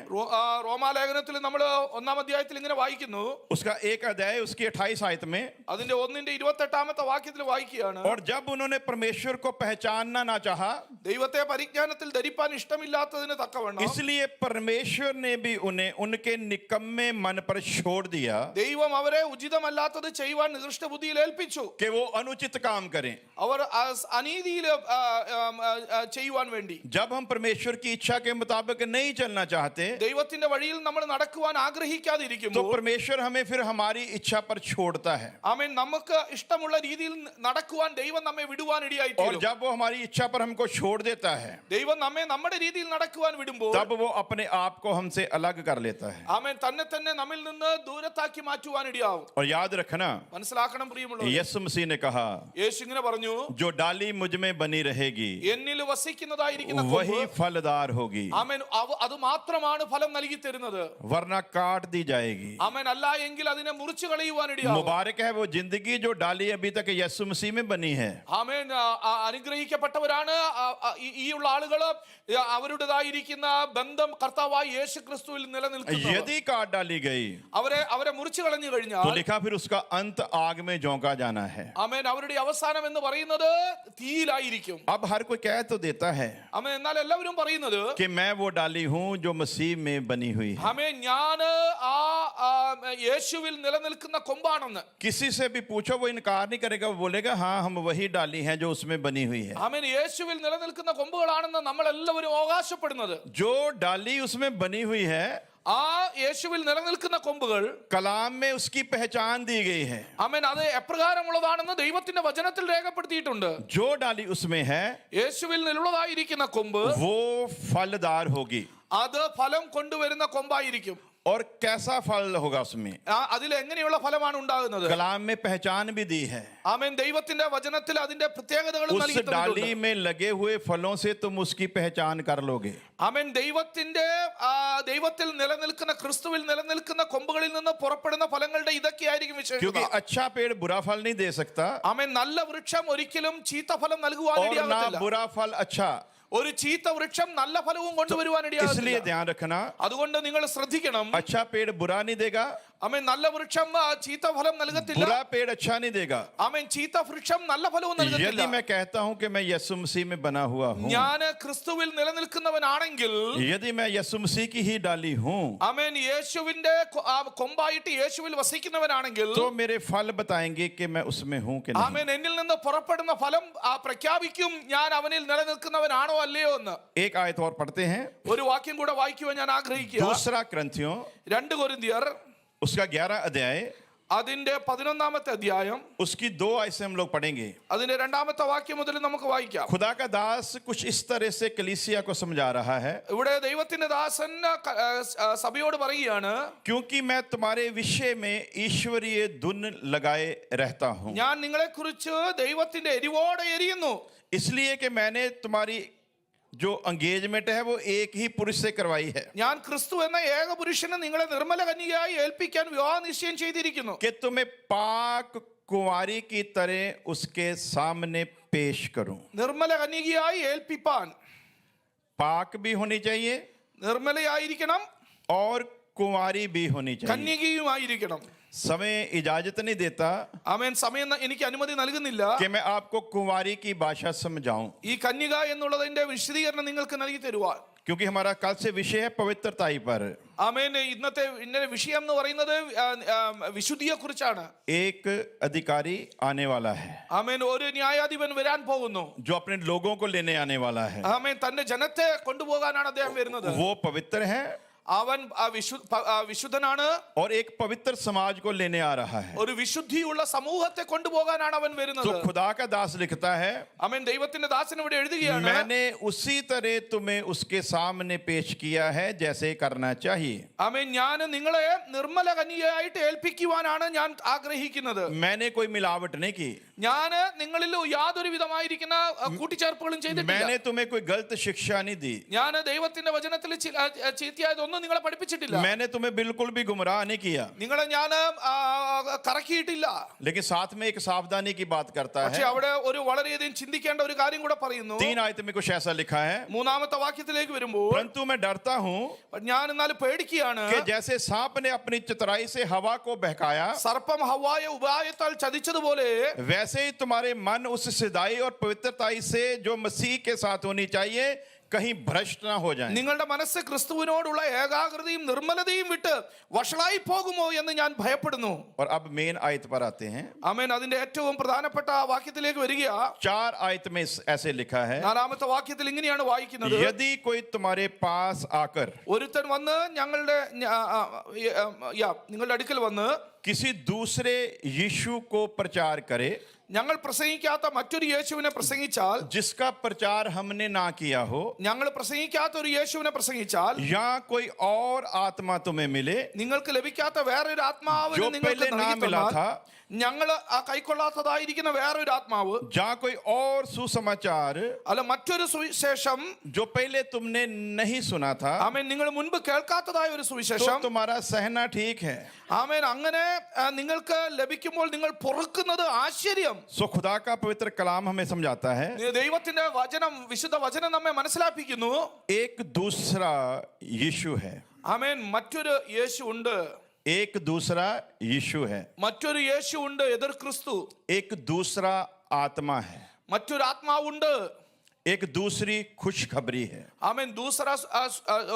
റോമാലേഖനത്തിൽ നമ്മൾ 1-ാം അധ്യായത്തിൽ ഇങ്ങനെ വായിക്കുന്നു. उसका 1 अध्याय उसकी 28 आयत में, അതിന്റെ 1-ന്റെ 28 വാക്യത്തിൽ വായിക്കുകയാണ്. और जब उन्होंने परमेश्वर को पहचानना ना चाहा, ദൈവത്തെ പരിജ്ഞാനത്തിൽ ധരിപ്പാൻ ഇഷ്ടമില്ലാത്തതിന് തക്കവണ്ണം इसलिए परमेश्वर ने भी उन्हें उनके निकम्मे मन पर छोड़ दिया ദൈവം അവരെ ഉചിതമല്ലാത്തത് ചെയ്യുവാൻ നികൃഷ്ട ബുദ്ധിയിൽ ഏൽപ്പിച്ചു. कि वो अनुचित काम करें। അവർ അനീതിയിൽ ചെയ്യുവാൻ വേണ്ടി. जब हम परमेश्वर की इच्छा के मुताबिक नहीं चलना चाहते ദൈവത്തിന്റെ വഴിയിൽ നമ്മൾ നടക്കുവാൻ तो ആഗ്രഹിക്കാതിരിക്കുമ്പോൾ परमेश्वर हमें फिर हमारी इच्छा पर छोड़ता है। ആമേൻ, നമുക്ക് ഇഷ്ടമുള്ള രീതിയിൽ നടക്കുവാൻ ദൈവം നമ്മെ വിടുവാൻ ഇടയായി और തീരും. जब वो हमारी इच्छा पर हमको छोड़ देता है ദൈവം നമ്മെ നമ്മുടെ രീതിയിൽ നടക്കുവാൻ വിടുമ്പോൾ तब वो अपने आप को हमसे अलग कर लेता है। ആമേൻ, തന്നെ നമ്മിൽ നിന്ന് ദൂരത്താക്കി മാറ്റുവാൻ ഇടയാവും. और याद रखना, മനസ്സിലാക്കണം പ്രിയമുള്ളവരെ, यीशु मसीह ने कहा, യേശു ഇങ്ങനെ പറഞ്ഞു, जो डाली मुझ में बनी रहेगी എന്നിൽ വസിക്കുന്നതായിരിക്കുന്ന वही फलदार होगी, ആമേൻ, അത് മാത്രമാണ് ഫലം നൽകി തരുന്നത്. वरना काट दी जाएगी। ആമേൻ, അല്ല എങ്കിൽ അതിനെ മുറിച്ചു കളയുവാൻ ഇടയാവും. मुबारक है वो जिंदगी जो डाली अभी तक यीशु मसीह में बनी है। ആമേൻ, അനുഗ്രഹിക്കപ്പെട്ടവരാണ് ഈ ഉള്ള ആളുകൾ. അവരുടേതായിരിക്കുന്ന ബന്ധം കർത്താവായ യേശു ക്രിസ്തുവിൽ നിലനിൽക്കുന്നു. यदि काट डाली गई അവരെ മുറിച്ചു കളഞ്ഞു तो കഴിഞ്ഞാൽ लिखा फिर उसका अंत आग में झोंका जाना है। ആമേൻ, അവരുടെ അവസാനം എന്ന് പറയുന്നത് തീയിലായിരിക്കും. अब हर कोई कह तो देता है ആമേൻ, എന്നാൽ എല്ലാവരും പറയുന്നത് कि मैं वो डाली हूं जो मसीह में बनी हुई है। ആമേൻ, ഞാൻ യേശുവിൽ നിലനിൽക്കുന്ന കൊമ്പാണെന്ന്. किसी से भी पूछो वो इनकार नहीं करेगा, वो बोलेगा हाँ हम वही डाली हैं जो उसमें बनी हुई है। ആമേൻ, യേശുവിൽ നിലനിൽക്കുന്ന കൊമ്പുകളാണെന്ന് നമ്മൾ എല്ലാവരും അവകാശപ്പെടുന്നത്. जो डाली उसमें बनी हुई है, ആ യേശുവിൽ നിലനിൽക്കുന്ന കൊമ്പുകൾ कलाम में उसकी पहचान दी गई है। ആമേൻ, അത് എപ്രകാരമുള്ളതാണെന്ന് ദൈവത്തിന്റെ വചനത്തിൽ രേഖപ്പെടുത്തിയിട്ടുണ്ട്. जो डाली उसमें है യേശുവിൽ നിന്നുള്ളതായിരിക്കുന്ന കൊമ്പ് वो फलदार होगी। അത് ഫലം കൊണ്ടുവരുന്ന കൊമ്പായിരിക്കും. और कैसा फल होगा उसमें? അതിൽ എങ്ങനെയുള്ള ഫലമാണ് ഉണ്ടാകുന്നത്? कलाम में पहचान भी दी है। ആമേൻ, ദൈവത്തിന്റെ വചനത്തിൽ അതിന്റെ പ്രത്യേകതകൾ उस നൽകിയിട്ടുണ്ട്. डाली में लगे हुए फलों से तुम उसकी पहचान कर लोगे। ആമേൻ, ദൈവത്തിൽ നിലനിൽക്കുന്ന ക്രിസ്തുവിൽ നിലനിൽക്കുന്ന കൊമ്പുകളിൽ നിന്ന് പുറപ്പെടുന്ന ഫലങ്ങളുടെ ഇതൊക്കെയായിരിക്കും വിശേഷത. क्योंकि अच्छा पेड़ बुरा फल नहीं दे सकता ആമേൻ, നല്ല വൃക്ഷം ഒരിക്കലും ചീത്ത ഫലം നൽകുവാൻ और ना ഇടയാകത്തില്ല. बुरा फल अच्छा। ഒരു ചീത്ത വൃക്ഷം നല്ല ഫലവും കൊണ്ടുവരുവാൻ इसलिए ഇടയാകത്തില്ല. ध्यान रखना, അതുകൊണ്ട് നിങ്ങൾ ശ്രദ്ധിക്കണം, अच्छा पेड़ बुरा नहीं देगा ആമേൻ നല്ല വൃക്ഷം ചീത്ത ഫലം നൽകത്തില്ല. बुरा पेड़ अच्छा नहीं देगा. ആമേൻ ചീത്ത വൃക്ഷം നല്ല ഫലവും നൽകത്തില്ല. यदि मैं कहता हूं कि मैं यीशु मसीह में बना हुआ हूं, ഞാൻ ക്രിസ്തുവിൽ നിലനിൽക്കുന്നവനാണെങ്കിൽ, यदि मैं यीशु मसीह की ही डाली हूं, ആമേൻ യേശുവിന്റെ കൊമ്പായിട്ട് യേശുവിൽ വസിക്കുന്നവനാണെങ്കിൽ, तो मेरे फल बताएंगे कि मैं उसमें हूं कि नहीं. ആമേൻ എന്നിൽ നിന്ന് പുറപ്പെടുന്ന ഫലം പ്രഖ്യാപിക്കും ഞാൻ അവനിൽ നിലനിൽക്കുന്നവനാണോ അല്ലയോ എന്ന്. एक आयत और पढ़ते हैं. ഒരു വാക്യം കൂടെ വായിക്കുവാൻ ഞാൻ ആഗ്രഹിക്കുക. दूसरा क्रंथियों 2 കൊരിന്ത്യർ उसका 11 अध्याय, അതിന്റെ 11-ാമത്തെ അധ്യായം, उसकी 2 आयत से हम लोग पढ़ेंगे. അതിന്റെ 2-ാമത്തെ വാക്യം മുതൽ നമുക്ക് വായിക്കാം. खुदा का दास कुछ इस तरह से कलीसिया को समझा रहा है, ഇവിടെ ദൈവത്തിന്റെ ദാസൻ സഭയോട് പറയുകയാണ്, क्योंकि मैं तुम्हारे विषय में ईश्वरीय धुन लगाए रहता हूं, ഞാൻ നിങ്ങളെക്കുറിച്ച് ദൈവത്തിന്റെ എരിവോടെ എരിയുന്നു. इसलिए कि मैंने तुम्हारी जो एंगेजमेंट है वो एक ही पुरुष से करवाई है, ഞാൻ ക്രിസ്തു എന്ന ഏക പുരുഷന് നിങ്ങളെ നിർമ്മല കന്യകയായി ഏൽപ്പിക്കാൻ വിവാഹ നിശ്ചയം ചെയ്തിരിക്കുന്നു. कि तुम्हें पाक कुंवारी की तरह उसके सामने पेश करूं. നിർമ്മല കന്യകയായി ഏൽപ്പിപ്പാൻ, पाक भी होनी चाहिए നിർമ്മലയായിരിക്കണം, और कुंवारी भी होनी चाहिए. കന്യകയുമായിരിക്കണം. समय इजाजत नहीं देता ആമേൻ സമയം എനിക്ക് അനുമതി നൽകുന്നില്ല कि मैं आपको कुंवारी की भाषा समझाऊं, ഈ കന്യക എന്നുള്ളതിന്റെ വിശദീകരണം നിങ്ങൾക്ക് നൽകി തരുവാൻ. क्योंकि हमारा कल से विषय है पवित्रताई पर. ആമേൻ ഇന്നത്തെ വിഷയം എന്ന് പറയുന്നത് വിശുദ്ധിയെ കുറിച്ചാണ്. एक अधिकारी आने वाला है ആമേൻ ഒരു ന്യായാധിപൻ വരാൻ പോകുന്നു. जो अपने लोगों को लेने आने वाला है. ആമേൻ തന്റെ ജനത്തെ കൊണ്ടുപോകാനാണ് അദ്ദേഹം വരുന്നത്. वो पवित्र है അവൻ വിശുദ്ധനാണ്. और एक पवित्र समाज को लेने आ रहा है. ഒരു വിശുദ്ധിയുള്ള സമൂഹത്തെ കൊണ്ടുപോകാനാണ് അവൻ വരുന്നത്. तो खुदा का दास लिखता है, ആമേൻ ദൈവത്തിന്റെ ദാസൻ ഇവിടെ എഴുതുകയാണ്, मैंने उसी तरह तुम्हें उसके सामने पेश किया है जैसे करना चाहिए. ആമേൻ ഞാൻ നിങ്ങളെ നിർമ്മല കന്യകയായിട്ട് ഏൽപ്പിക്കുവാനാണ് ഞാൻ ആഗ്രഹിക്കുന്നത്. मैंने कोई मिलावट नहीं की. ഞാൻ നിങ്ങളിൽ യാതൊരു വിധമായിരിക്കുന്ന കൂട്ടിച്ചേർപ്പുകളും ചെയ്തിട്ടില്ല. मैंने तुम्हें कोई गलत शिक्षा नहीं दी. ഞാൻ ദൈവത്തിന്റെ വചനത്തിൽ ചീത്തയായതൊന്നും നിങ്ങളെ പഠിപ്പിച്ചിട്ടില്ല. मैंने तुम्हें बिल्कुल भी गुमराह नहीं किया. നിങ്ങളെ ഞാൻ കറക്കിയിട്ടില്ല. लेकिन साथ में एक सावधानी की बात करता പക്ഷെ है. അവിടെ ഒരു വളരെയധികം ചിന്തിക്കേണ്ട ഒരു കാര്യം കൂടെ പറയുന്നു. 3 आयत में कुछ ऐसा लिखा है, 3-ാമത്തെ വാക്യത്തിലേക്ക് വരുമ്പോൾ, परंतु मैं डरता हूं ഞാൻ എന്നാൽ പേടിക്കുകയാണ്, कि जैसे सांप ने अपनी चतुराई से हवा को बहकाया, സർപ്പം ഹവ്വായെ ഉപായത്താൽ ചതിച്ചതുപോലെ वैसे ही तुम्हारे मन उस सिधाई और पवित्रताई से जो मसीह के साथ होनी चाहिए कहीं भ्रष्ट ना हो जाए. നിങ്ങളുടെ മനസ്സ് ക്രിസ്തുവിനോടുള്ള ഏകാഗ്രതയും നിർമ്മലതയും വിട്ട് വഷളായി പോകുമോ എന്ന് ഞാൻ ഭയപ്പെടുന്നു. और अब मेन आयत पर आते हैं. ആമേൻ അതിന്റെ ഏറ്റവും പ്രധാനപ്പെട്ട വാക്യത്തിലേക്ക് വരിക. 4 आयत में ऐसे लिखा है, 4-ാമത്തെ വാക്യത്തിൽ ഇങ്ങനെയാണ് വായിക്കുന്നത്, यदि कोई तुम्हारे पास आकर ഒരുത്തൻ വന്ന് നിങ്ങളുടെ അടുക്കൽ വന്ന് किसी दूसरे यीशु को प्रचार करे, ഞങ്ങൾ പ്രസംഗിക്കാത്ത മറ്റൊരു യേശുവിനെ പ്രസംഗിച്ചാൽ, जिसका प्रचार हमने ना किया हो, ഞങ്ങൾ പ്രസംഗിക്കാത്ത ഒരു യേശുവിനെ പ്രസംഗിച്ചാൽ, या कोई और आत्मा तुम्हें मिले നിങ്ങൾക്ക് ലഭിക്കാത്ത വേറൊരു ആത്മാവിനെ जो നിങ്ങൾക്ക് पहले ना നൽകി मिला തന്നാൽ, था, ഞങ്ങൾ കൈക്കൊള്ളാത്തതായിരിക്കുന്ന വേറൊരു ആത്മാവ്, जहाँ कोई और सुसमाचार അല്ല മറ്റൊരു സുവിശേഷം, जो पहले तुमने नहीं सुना था, ആമേൻ നിങ്ങൾ മുൻപ് കേൾക്കാത്തതായ ഒരു तो സുവിശേഷം, तुम्हारा सहना ठीक है. ആമേൻ അങ്ങനെ നിങ്ങൾക്ക് ലഭിക്കുമ്പോൾ നിങ്ങൾ പൊറുക്കുന്നത് ആശ്ചര്യം. सो खुदा का पवित्र कलाम हमें समझाता है, ദൈവത്തിന്റെ വചനം, വിശുദ്ധ വചനം നമ്മെ മനസ്സിലാപ്പിക്കുന്നു, एक दूसरा यीशु है. ആമേൻ മറ്റൊരു യേശു ഉണ്ട്, एक दूसरा यीशु है. മറ്റൊരു യേശു ഉണ്ട്, എതിർ ക്രിസ്തു. एक दूसरा आत्मा है. മറ്റൊരു ആത്മാവുണ്ട്, एक दूसरी खुशखबरी है. ആമേൻ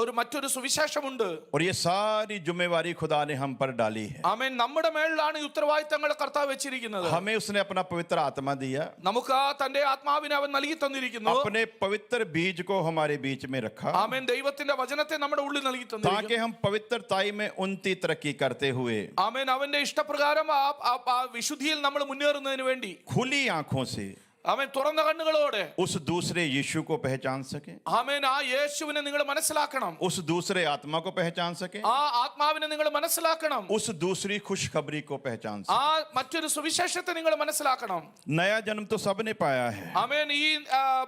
ഒരു മറ്റൊരു സുവിശേഷമുണ്ട്. और ये सारी जिम्मेवारी खुदा ने हम पर डाली है. ആമേൻ നമ്മുടെ മേളിലാണ് ഈ ഉത്തരവാദിത്തങ്ങൾ കർത്താവ് വെച്ചിരിക്കുന്നത്. हमें उसने अपना पवित्र आत्मा दिया, നമുക്ക് തന്റെ ആത്മാവിനെ അവൻ നൽകി തന്നിരിക്കുന്നു. अपने पवित्र बीज को हमारे बीच में रखा, ആമേൻ ദൈവത്തിന്റെ വചനത്തെ നമ്മുടെ ഉള്ളിൽ നൽകി ताकि തന്നിരിക്കുന്നു. हम पवित्रताई में उन्नति तरक्की करते हुए ആമേൻ അവന്റെ ഇഷ്ടപ്രകാരം ആ വിശുദ്ധിയിൽ നമ്മൾ മുന്നേറുന്നതിന് വേണ്ടി खुली आंखों से ആമേൻ തുറന്ന കണ്ണുകളോടെ उस दूसरे यीशु को पहचान सके, ആമേൻ ആ യേശുവിനെ നിങ്ങൾ മനസ്സിലാക്കണം, उस दूसरे आत्मा को पहचान सके, ആ ആത്മാവിനെ നിങ്ങൾ മനസ്സിലാക്കണം, उस दूसरी खुशखबरी को पहचान सके. ആ മറ്റൊരു സുവിശേഷത്തെ നിങ്ങൾ മനസ്സിലാക്കണം. नया जन्म तो सबने पाया है. ആമേൻ ഈ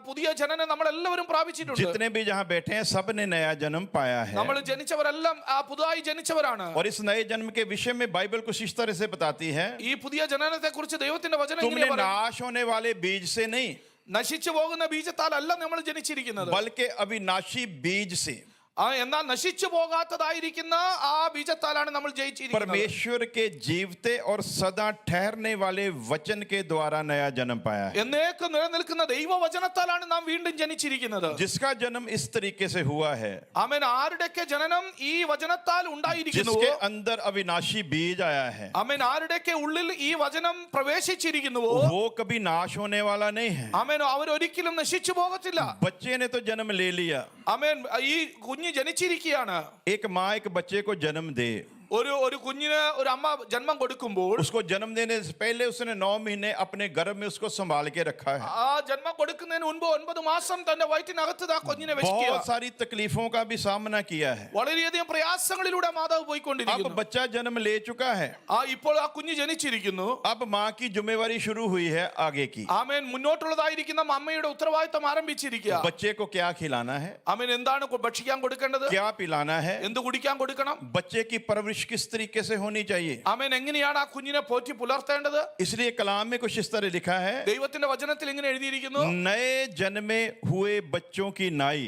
പുതിയ ജനനം നമ്മൾ എല്ലാവരും പ്രാപിച്ചിട്ടുണ്ട്. जितने भी जहाँ बैठे हैं सबने नया जन्म पाया है. നമ്മൾ ജനിച്ചവരെല്ലാം പുതുതായി ജനിച്ചവരാണ്. और इस नए जन्म के विषय में बाइबल कुछ इस तरह से बताती है, ഈ പുതിയ ജനനത്തെ കുറിച്ച് ദൈവത്തിന്റെ വചനം तुमने ഇങ്ങനെ പറയുന്നു, नाश होने वाले बीज से नहीं, നശിച്ചു പോകുന്ന ബീജത്താൽ അല്ല നമ്മൾ ജനിച്ചിരിക്കുന്നത്, बल्कि अविनाशी बीज से, എന്നാൽ നശിച്ചു പോകാത്തതായിരിക്കുന്ന ആ ബീജത്താലാണ് നമ്മൾ ജയിച്ചിരിക്കുന്നത്. परमेश्वर के जीवते और सदा ठहरने वाले वचन के द्वारा नया जन्म पाया है, എന്നേക്കും നിലനിൽക്കുന്ന ദൈവവചനത്താലാണ് നാം വീണ്ടും ജനിച്ചിരിക്കുന്നത്. जिसका जन्म इस तरीके से हुआ है, ആമേൻ. ആരുടെയൊക്കെ ജനനം ഈ വചനത്താൽ ഉണ്ടായിരിക്കുന്നു, जिसके अंदर अविनाशी बीज आया है, ആമേൻ, ആരുടെയൊക്കെ ഉള്ളിൽ ഈ വചനം പ്രവേശിച്ചിരിക്കുന്നുവോ, वो कभी नाश होने वाला नहीं है. ആമേൻ, അവരൊരിക്കലും നശിച്ചു പോകത്തില്ല. बच्चे ने तो जन्म ले लिया. ആമേൻ. ഈ കുഞ്ഞ് ജനിച്ചിരിക്കുകയാണ്. एक माँ एक बच्चे को जन्म दे, ഒരു കുഞ്ഞിന് ഒരു അമ്മ ജന്മം കൊടുക്കുമ്പോൾ उसको जन्म देने से पहले उसने 9 महीने अपने गर्भ में उसको संभाल के रखा है. ആ ജന്മം കൊടുക്കുന്നതിന് മുൻപ് 9 മാസം തന്റെ വയറ്റിനകത്ത് ആ കുഞ്ഞിനെ വെക്കുക. बहुत सारी तकलीफों का भी सामना किया है. വളരെയധികം പ്രയാസങ്ങളിലൂടെ മാതാവ് अब പോയിക്കൊണ്ടിരിക്കുന്നു. बच्चा जन्म ले चुका है, ഇപ്പോൾ ആ കുഞ്ഞ് ജനിച്ചിരിക്കുന്നു. अब माँ की जिम्मेवारी शुरू हुई है आगे की. ആമേൻ. മുന്നോട്ടുള്ളതായിരിക്കുന്ന അമ്മയുടെ ഉത്തരവാദിത്തം ആരംഭിച്ചിരിക്കുക. बच्चे को क्या खिलाना है, ആമേൻ. എന്താണ് ഭക്ഷിക്കാൻ കൊടുക്കേണ്ടത്, क्या पिलाना है, എന്ത് കുടിക്കാൻ കൊടുക്കണം, बच्चे की परवरिश किस तरीके से होनी चाहिए. ആമേൻ. എങ്ങനെയാണ് ആ കുഞ്ഞിനെ പോറ്റി പുലർത്തേണ്ടത്. इसलिए कलाम में कुछ इस तरह लिखा है, ദൈവത്തിന്റെ വചനത്തിൽ ഇങ്ങനെ എഴുതിയിരിക്കുന്നു, नए जन्मे हुए बच्चों की नाई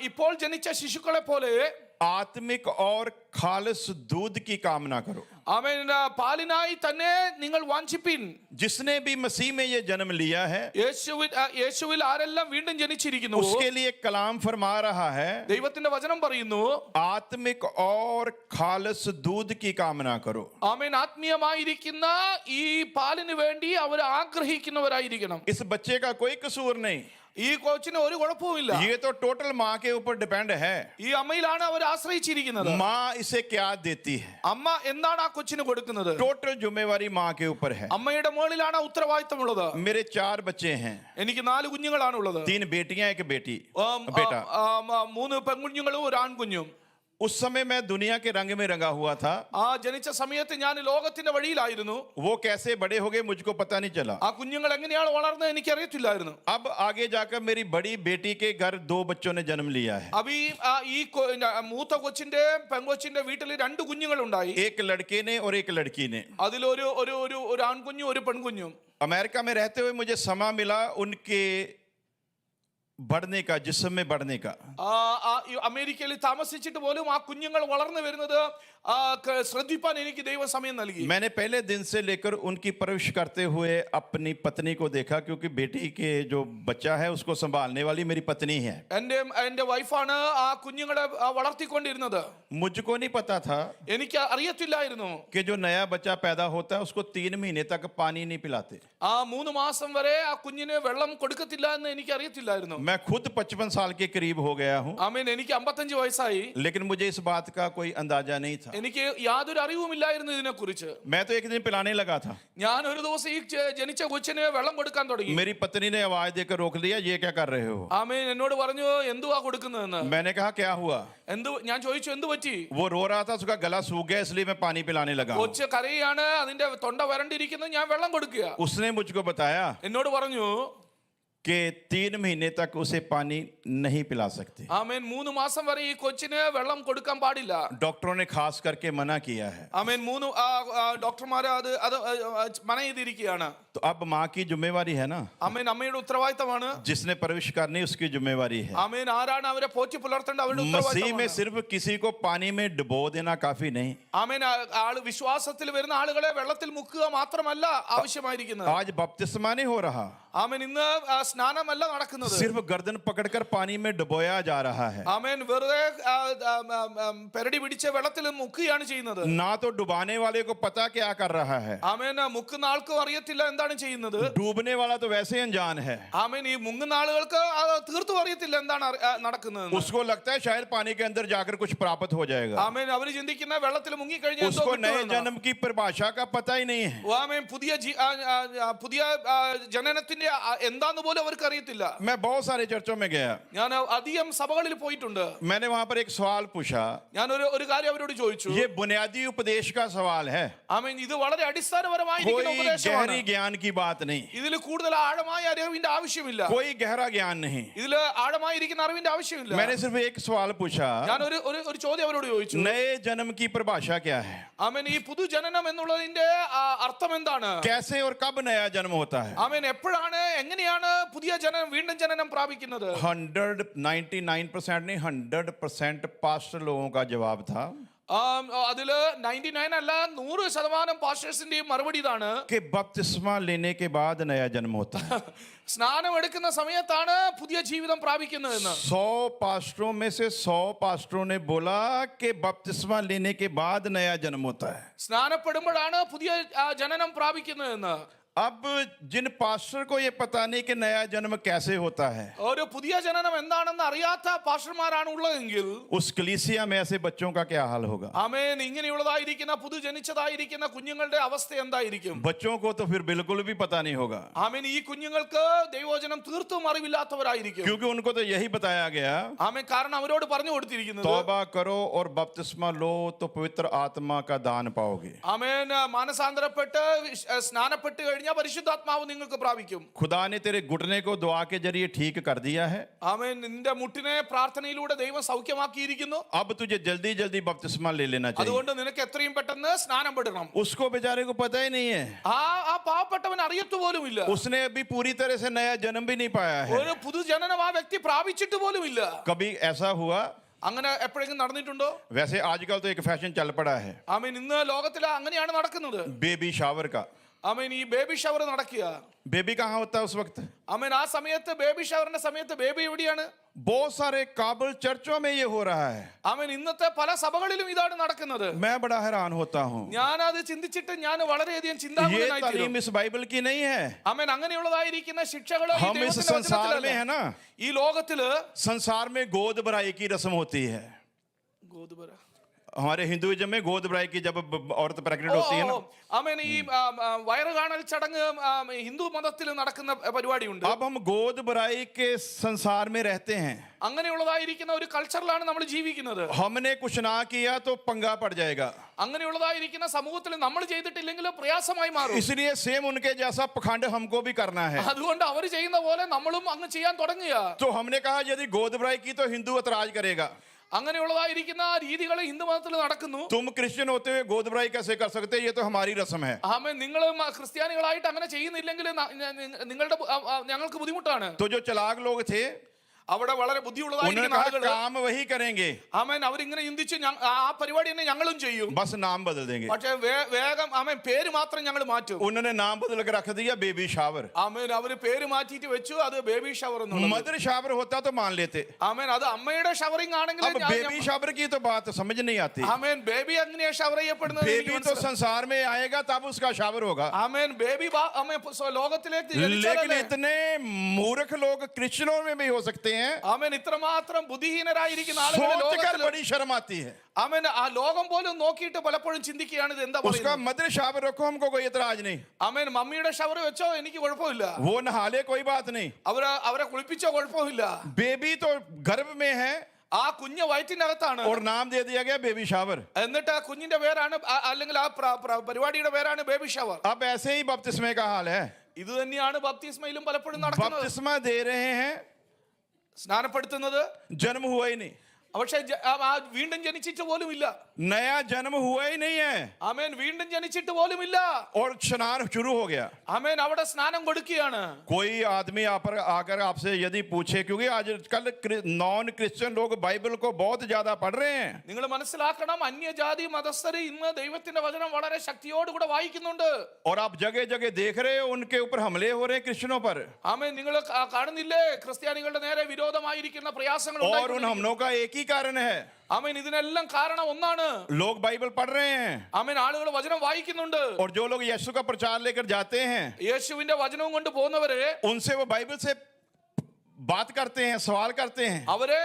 ഇപ്പോൾ ജനിച്ച ശിശുക്കളെ പോലെ आत्मिक और खालिस दूध की कामना करो. ആമേൻ. പാലിനായി തന്നെ നിങ്ങൾ വാഞ്ചിപ്പിൻ. जिसने भी मसीह में ये जन्म लिया है, യേശുവിൽ ആരെല്ലാം വീണ്ടും ജനിച്ചിരിക്കുന്നു, उसके लिए कलाम फरमा रहा है, ദൈവത്തിന്റെ വചനം പറയുന്നു, आत्मिक और खालिस दूध की कामना करो. ആമേൻ. ആത്മീയമായിരിക്കുന്ന ഈ പാലിന് വേണ്ടി അവർ ആഗ്രഹിക്കുന്നവരായിരിക്കണം. इस बच्चे का कोई कसूर नहीं, ഈ കോച്ചിന് ഒരു കുഴപ്പവുമില്ല. ये तो टोटल माँ के ऊपर डिपेंड है. ഈ അമ്മയിലാണ് അവർ ആശ്രയിച്ചിരിക്കുന്നത്. माँ इसे क्या देती है, അമ്മ എന്താണ് ആ കൊച്ചിന് കൊടുക്കുന്നത്, टोटल जिम्मेवारी माँ के ऊपर है. അമ്മയുടെ മുകളിലാണ് ആ ഉത്തരവാദിത്തമുള്ളത്. मेरे 4 बच्चे हैं, എനിക്ക് 4 കുഞ്ഞുങ്ങളാണ് ഉള്ളത്. 3 बेटियां एक बेटी बेटा. 3 പെൺകുഞ്ഞുങ്ങളും ഒരു ആൺകുഞ്ഞും. उस समय मैं दुनिया के रंग में रंगा हुआ था. ആ ജനിച്ച സമയത്ത് ഞാൻ ലോകത്തിന്റെ വഴിയിലായിരുന്നു. वो कैसे बड़े हो गए मुझको पता नहीं चला. ആ കുഞ്ഞുങ്ങൾ എങ്ങനെയാണ് വളർന്നത് എനിക്കറിയത്തില്ലായിരുന്നു. अब आगे जाकर मेरी बड़ी बेटी के घर 2 बच्चों ने जन्म लिया है. അപ്പൊ ഈ മൂത്ത കൊച്ചിന്റെ പെൺകൊച്ചിന്റെ വീട്ടിൽ 2 കുഞ്ഞുങ്ങൾ ഉണ്ടായി. एक लड़के ने और एक लड़की ने. അതിലൊരു ഒരു ഒരു ഒരു ആൺകുഞ്ഞും ഒരു പെൺകുഞ്ഞും. अमेरिका में रहते हुए मुझे समय मिला उनके बढ़ने का, जिस्म में बढ़ने का. അമേരിക്കയിൽ താമസിച്ചിട്ട് പോലും ആ കുഞ്ഞുങ്ങൾ വളർന്നു വരുന്നത് ശ്രദ്ധിപ്പാൻ എനിക്ക് ദൈവം സമയം നൽകി. मैंने पहले दिन से लेकर उनकी परवरिश करते हुए अपनी पत्नी को देखा, क्योंकि बेटी के जो बच्चा है उसको संभालने वाली मेरी पत्नी है. എന്റെ വൈഫാണ് ആ കുഞ്ഞുങ്ങളെ വളർത്തിക്കൊണ്ടിരുന്നത്. मुझको नहीं पता था എനിക്ക് അറിയത്തില്ലായിരുന്നു कि जो नया बच्चा पैदा होता है उसको 3 महीने तक पानी नहीं पिलाते. ആ 3 മാസം വരെ ആ കുഞ്ഞിന് വെള്ളം കൊടുക്കത്തില്ല എന്ന് എനിക്ക് അറിയത്തില്ലായിരുന്നു. मैं खुद 55 साल के करीब हो गया हूँ, ആമേൻ. എനിക്ക് 55 വയസ്സായി. लेकिन मुझे इस बात का कोई अंदाजा नहीं था. എനിക്ക് യാതൊരു അറിവുമില്ലായിരുന്നു ഇതിനെ കുറിച്ച്. मैं तो एक दिन पिलाने लगा था, ഞാൻ ഒരു ദിവസം ഈ ജനിച്ച കൊച്ചിന് വെള്ളം കൊടുക്കാൻ തുടങ്ങി. मेरी पत्नी ने आवाज देकर रोक लिया, ये क्या कर रहे हो. ആമേൻ. എന്നോട് പറഞ്ഞു എന്തുവാ കൊടുക്കുന്നതെന്ന്. मैंने कहा क्या हुआ. ഞാൻ ചോദിച്ചു എന്ത് പറ്റി. वो रो रहा था, उसका गला सूख गया, इसलिए मैं पानी पिलाने लगा. കൊച്ച് കരയാണ്, അതിന്റെ തൊണ്ട വരണ്ടിരിക്കുന്നത്, ഞാൻ വെള്ളം കൊടുക്കുക. उसने मुझको बताया എന്നോട് പറഞ്ഞു कि 3 महीने तक उसे पानी नहीं पिला सकते. ആമേൻ. 3 മാസം വരെ ഈ കൊച്ചിന് വെള്ളം കൊടുക്കാൻ പാടില്ല. डॉक्टरों ने खास करके मना किया है. ആമേൻ. 3 ഡോക്ടർമാര് അത് മന ചെയ്തിരിക്കുകയാണ്. तो अब माँ की जिम्मेवारी है ना, ആമേൻ. അമ്മയുടെ ഉത്തരവാദിത്തമാണ്. जिसने परवरिश करनी उसकी जिम्मेवारी है. ആമേൻ. ആരാണ് അവരെ പോറ്റി പുലർത്തേണ്ട അവരുടെ मसीह में ഉത്തരവാദിത്തമാണ്. सिर्फ किसी को पानी में डुबो देना काफी नहीं. ആമേൻ. ആള് വിശ്വാസത്തിൽ വരുന്ന ആളുകളെ വെള്ളത്തിൽ മുക്കുക മാത്രമല്ല ആവശ്യമായിരിക്കുന്നത്. आज बपतिस्मा नहीं हो रहा, ആമേൻ. ഇന്ന് സ്നാനമല്ല നടക്കുന്നത്. सिर्फ गर्दन पकड़कर पानी में डुबोया जा रहा है. ആമേൻ. വെറുതെ പെരടി പിടിച്ച വെള്ളത്തിൽ മുക്കുകയാണ് ചെയ്യുന്നത്. ना तो डुबाने वाले को पता क्या कर रहा है, ആമേൻ. മുക്കുന്ന ആൾക്കും അറിയത്തില്ല എന്താണ് ചെയ്യുന്നത്. डूबने वाला तो वैसे ही अनजान है. ആമേൻ. ഈ മുങ്ങുന്ന ആളുകൾക്ക് തീർത്തും അറിയത്തില്ല എന്താണ് നടക്കുന്നത്. उसको लगता है शायद पानी के अंदर जाकर कुछ प्राप्त हो जाएगा. ആമേൻ. അവര് ചിന്തിക്കുന്ന വെള്ളത്തിൽ മുങ്ങിക്കഴിഞ്ഞാൽ उसको नए जन्म की परिभाषा का पता ही नहीं है. ആമേൻ. പുതിയ ജനനത്തിന്റെ എന്താന്ന് പോലും അവർക്ക് അറിയത്തില്ല. मैं बहुत सारे चर्चों में गया, ഞാൻ അധികം സഭകളിൽ പോയിട്ടുണ്ട്. मैंने वहां पर एक सवाल पूछा. ഞാൻ ഒരു കാര്യം അവരോട് ചോദിച്ചു. ये बुनियादी उपदेश का सवाल है, ആമേൻ. ഇത് വളരെ അടിസ്ഥാനപരമായ कोई ഉപദേശമാണ്. गहरी ज्ञान की बात नहीं, ഇതിൽ കൂടുതൽ ആഴമായ അറിവിന്റെ ആവശ്യമില്ല. कोई गहरा ज्ञान नहीं. ഇതിൽ ആഴമായിരിക്കുന്ന അറിവിന്റെ ആവശ്യമില്ല. मैंने सिर्फ एक सवाल पूछा, ഞാൻ ഒരു ചോദ്യം അവരോട് ചോദിച്ചു. नए जन्म की परिभाषा क्या है, ആമേൻ. ഈ പുതുജനനം എന്നുള്ളതിന്റെ അർത്ഥം എന്താണ്. कैसे और कब नया जन्म होता है. ആമേൻ. എപ്പോഴാണ് എന്താണ് എങ്ങനെയാണ് പുതിയ ജനനം വീണ്ടും ജനനം പ്രാപിക്കുന്നത്? 99% नहीं 100% पास्टर लोगों का जवाब था അതില് 99 അല്ല 100% പാസ്റ്റേഴ്സിന്റെയും മറുപടി ഇതാണ്, कि बपतिस्मा लेने के बाद नया जन्म होता है। സ്നാനം എടുക്കുന്ന സമയത്താണ് പുതിയ ജീവിതം പ്രാപിക്കുന്നതെന്ന്. 100 पास्टरों में से 100 पास्टरों ने बोला कि बपतिस्मा लेने के बाद नया जन्म होता है। സ്നാനപ്പെടുമ്പോഴാണ് പുതിയ ജനനം പ്രാപിക്കുന്നതെന്ന്. अब जिन पास्टर को ये पता नहीं कि नया जन्म कैसे होता है, ഒരു പുതിയ ജനനം എന്താണെന്ന് അറിയാത്ത പാസ്റ്റർമാരാണ് ഉള്ളതെങ്കിൽ उस कलीसिया में ऐसे बच्चों का क्या हाल होगा? ആമേൻ, ഇങ്ങനെയുള്ളതായിരിക്കുന്ന പുതു ജനിച്ചതായിരിക്കുന്ന കുഞ്ഞുങ്ങളുടെ അവസ്ഥ എന്തായിരിക്കും? बच्चों को तो फिर बिल्कुल भी पता नहीं होगा, ആമേൻ, ഈ കുഞ്ഞുങ്ങൾക്ക് ദൈവവചനം തീർത്തും അറിവില്ലാത്തവരായിരിക്കും. क्योंकि उनको तो यही बताया गया ആമേൻ, കാരണം അവരോട് പറഞ്ഞു കൊടുത്തിരിക്കുന്നത് तौबा करो और बपतिस्मा लो तो पवित्र आत्मा का दान पाओगे। ആമേൻ, മാനസാന്തരപ്പെട്ട് സ്നാനപ്പെട്ട് കഴിഞ്ഞാൽ പരിശുദ്ധാത്മാവ് നിങ്ങൾക്ക് പ്രാപിക്കും. खुदा ने तेरे घुटने को दुआ के जरिए ठीक कर दिया है। ആമേൻ, നിന്റെ മുട്ടിനെ പ്രാർത്ഥനയിലൂടെ ദൈവം സൗഖ്യമാക്കിയിരിക്കുന്നു. अब तुझे जल्दी जल्दी बपतिस्मा ले लेना चाहिए। അതുകൊണ്ട് നിനക്ക് എത്രയും പെട്ടെന്ന് സ്നാനം പെടണം. उसको बेचारे को पता ही नहीं है, ആ പാവപ്പെട്ടവൻ അറിയത്തു പോലുമില്ല. उसने अभी पूरी तरह से नया जन्म भी नहीं पाया है। ഒരു പുതുജനനം ആ വ്യക്തി പ്രാപിച്ചിട്ട് പോലുമില്ല. कभी ऐसा हुआ? അങ്ങനെ എപ്പോഴെങ്കിലും നടന്നിട്ടുണ്ടോ? वैसे आजकल तो एक फैशन चल पड़ा है ആമേൻ, ഇന്ന് ലോകത്തിൽ അങ്ങനെയാണ് നടക്കുന്നത്. बेबी शावर का। ആമേൻ, ഈ ബേബി ഷവർ നടക്കുക. बेबी कहाँ होता है उस वक्त? ആമേൻ, ആ സമയത്ത് ബേബി ഷവറിന്റെ സമയത്ത് ബേബി എവിടെയാണ്? बहुत सारे काबुल चर्चों में ये हो रहा है। ആമേൻ, ഇന്നത്തെ പല സഭകളിലും ഇതാണ് നടക്കുന്നത്. मैं बड़ा हैरान होता हूँ, ഞാൻ അത് ചിന്തിച്ചിട്ട് ഞാൻ വളരെയധികം ये ചിന്താകുലനായി തീരും. तालीम इस बाइबल की नहीं है। ആമേൻ, അങ്ങനെയുള്ളതായിരിക്കുന്ന ശിക്ഷകൾ ഈ हम इस ദൈവത്തിന്റെ संसार में വചനത്തിലല്ല. है ना, ഈ ലോകത്തില് संसार में गोद भराई की रस्म होती है। ഗോതുബര हमारे हिंदुइज्म में गोद भराई की जब औरत प्रेग्नेंट होती है ना, ആമേൻ, ഈ വയറ് കാണൽ ചടങ്ങ് ഹിന്ദു മതത്തിൽ നടക്കുന്ന പരിപാടിയുണ്ട്. अब हम गोद भराई के संसार में रहते हैं। അങ്ങനെയുള്ളതായിരിക്കുന്ന ഒരു കൾച്ചറിലാണ് നമ്മൾ ജീവിക്കുന്നത്. हमने कुछ ना किया तो पंगा पड़ जाएगा, അങ്ങനെയുള്ളതായിരിക്കുന്ന സമൂഹത്തിൽ നമ്മൾ ചെയ്തിട്ടില്ലെങ്കിൽ പ്രയാസമായി മാറും. इसलिए सेम उनके जैसा पखंड हमको भी करना है। അതുകൊണ്ട് അവർ ചെയ്യുന്ന പോലെ നമ്മളും അങ്ങ് ചെയ്യാൻ തുടങ്ങുക. तो हमने कहा यदि गोद भराई की तो हिंदू ऐतराज करेगा। അങ്ങനെയുള്ളതായിരിക്കുന്ന രീതികൾ ഹിന്ദു മതത്തിൽ നടക്കുന്നു. तुम क्रिश्चियन होते हुए गोद भराई कैसे कर सकते? ये तो हमारी रस्म है। ആമേൻ, നിങ്ങൾ ക്രിസ്ത്യാനികളായിട്ട് അങ്ങനെ ചെയ്യുന്നില്ലെങ്കിൽ നിങ്ങളുടെ ഞങ്ങൾക്ക് ബുദ്ധിമുട്ടാണ്. तो जो चालाक लोग थे അവിടെ വളരെ उन्होंने ബുദ്ധിയുള്ളതായിരിക്കുന്ന कहा ആളുകൾ काम वही करेंगे, ആമേൻ, അവരിങ്ങനെ ചിന്തിച്ച് ആ പരിപാടി തന്നെ ഞങ്ങളും ചെയ്യും, बस नाम बदल देंगे। പക്ഷേ വേഗം ആമേൻ പേര് മാത്രം ഞങ്ങൾ മാറ്റും. उन्होंने नाम बदल कर रख दिया बेबी शावर। ആമേൻ, അവര് പേര് മാറ്റിയിട്ട് വെച്ചു അത് ബേബി ഷവർ എന്നുള്ളത്. मदर शावर होता तो मान लेते, ആമേൻ, അത് അമ്മയുടെ ഷവറിംഗ് ആണെങ്കിൽ अब बेबी शावर की तो बात समझ नहीं आती। ആമേൻ, ബേബി എങ്ങനെയാ ഷവർ ചെയ്യപ്പെടുന്നത്? बेबी तो संसार में आएगा तब उसका शावर होगा। ആമേൻ, ബേബി ലോകത്തിലേക്ക് लेकिन ജനിച്ചാലല്ലേ? इतने मूर्ख लोग क्रिश्चियनों में भी हो सकते हैं, ആമേൻ, ഇത്രമാത്രം ബുദ്ധിഹീനരായിരിക്കുന്ന ആളുകൾ सोच कर ലോകത്തിൽ बड़ी शर्म आती है। ആമേൻ, ആ ലോകം പോലും നോക്കിയിട്ട് പലപ്പോഴും ചിന്തിക്കുകയാണ് ഇത് എന്താ उसका പറയുന്നത്. मदर शावर रखो, हमको कोई एतराज नहीं, ആമേൻ, മമ്മിയുടെ ഷവർ വെച്ചോ എനിക്ക് കുഴപ്പമില്ല, वो नहा ले कोई बात नहीं। അവരെ കുളിപ്പിച്ചോ കുഴപ്പമില്ല. बेबी तो गर्भ में है ആ കുഞ്ഞ് വയറ്റിന്റെ അകത്താണ്. और नाम दे दिया गया बेबी शावर। എന്നിട്ട് ആ കുഞ്ഞിന്റെ പേരാണ് അല്ലെങ്കിൽ ആ പരിപാടിയുടെ പേരാണ് ബേബി ഷവർ. अब ऐसे ही बपतिस्मे का हाल है, ഇത് തന്നെയാണ് ബപ്തിസ്മയിലും പലപ്പോഴും നടക്കുന്നത്. बपतिस्मा दे रहे हैं, സ്നാനപ്പെടുത്തുന്നത്, जन्म हुआ ही नहीं, പക്ഷെ വീണ്ടും ജനിച്ചിട്ട് പോലുമില്ല. नया जन्म हुआ ही नहीं है, ആമേൻ, വീണ്ടും ജനിച്ചിട്ട് പോലുമില്ല. और स्नान शुरू हो गया। ആമേൻ, അവിടെ സ്നാനം കൊടുക്കുകയാണ്. कोई आदमी आकर आपसे यदि पूछे, क्योंकि आजकल नॉन क्रिश्चियन लोग बाइबल को बहुत ज्यादा पढ़ रहे हैं, നിങ്ങൾ മനസ്സിലാക്കണം, അന്യജാതി മതസ്ഥര് ഇന്ന് ദൈവത്തിന്റെ വചനം വളരെ ശക്തിയോടുകൂടെ വായിക്കുന്നുണ്ട്. और आप जगह जगह देख रहे हो उनके ऊपर हमले हो रहे हैं क्रिश्चियनों पर, ആമേൻ, നിങ്ങൾ കാണുന്നില്ലേ ക്രിസ്ത്യാനികളുടെ നേരെ വിരോധമായിരിക്കുന്ന പ്രയാസങ്ങൾ और उन ഉണ്ടായിക്കൊണ്ടിരിക്കുന്നു. हमलों का एक ही कारण है, ആമേൻ, ഇതിനെല്ലാം കാരണം ഒന്നാണ്. लोग बाइबल पढ़ रहे हैं, ആമേൻ, ആളുകൾ വചനം വായിക്കുന്നുണ്ട്. और जो लोग यीशु का प्रचार लेकर जाते हैं യേശുവിന്റെ വചനവും കൊണ്ട് പോകുന്നവരെ उनसे वो बाइबल से बात करते हैं, सवाल करते हैं, അവരെ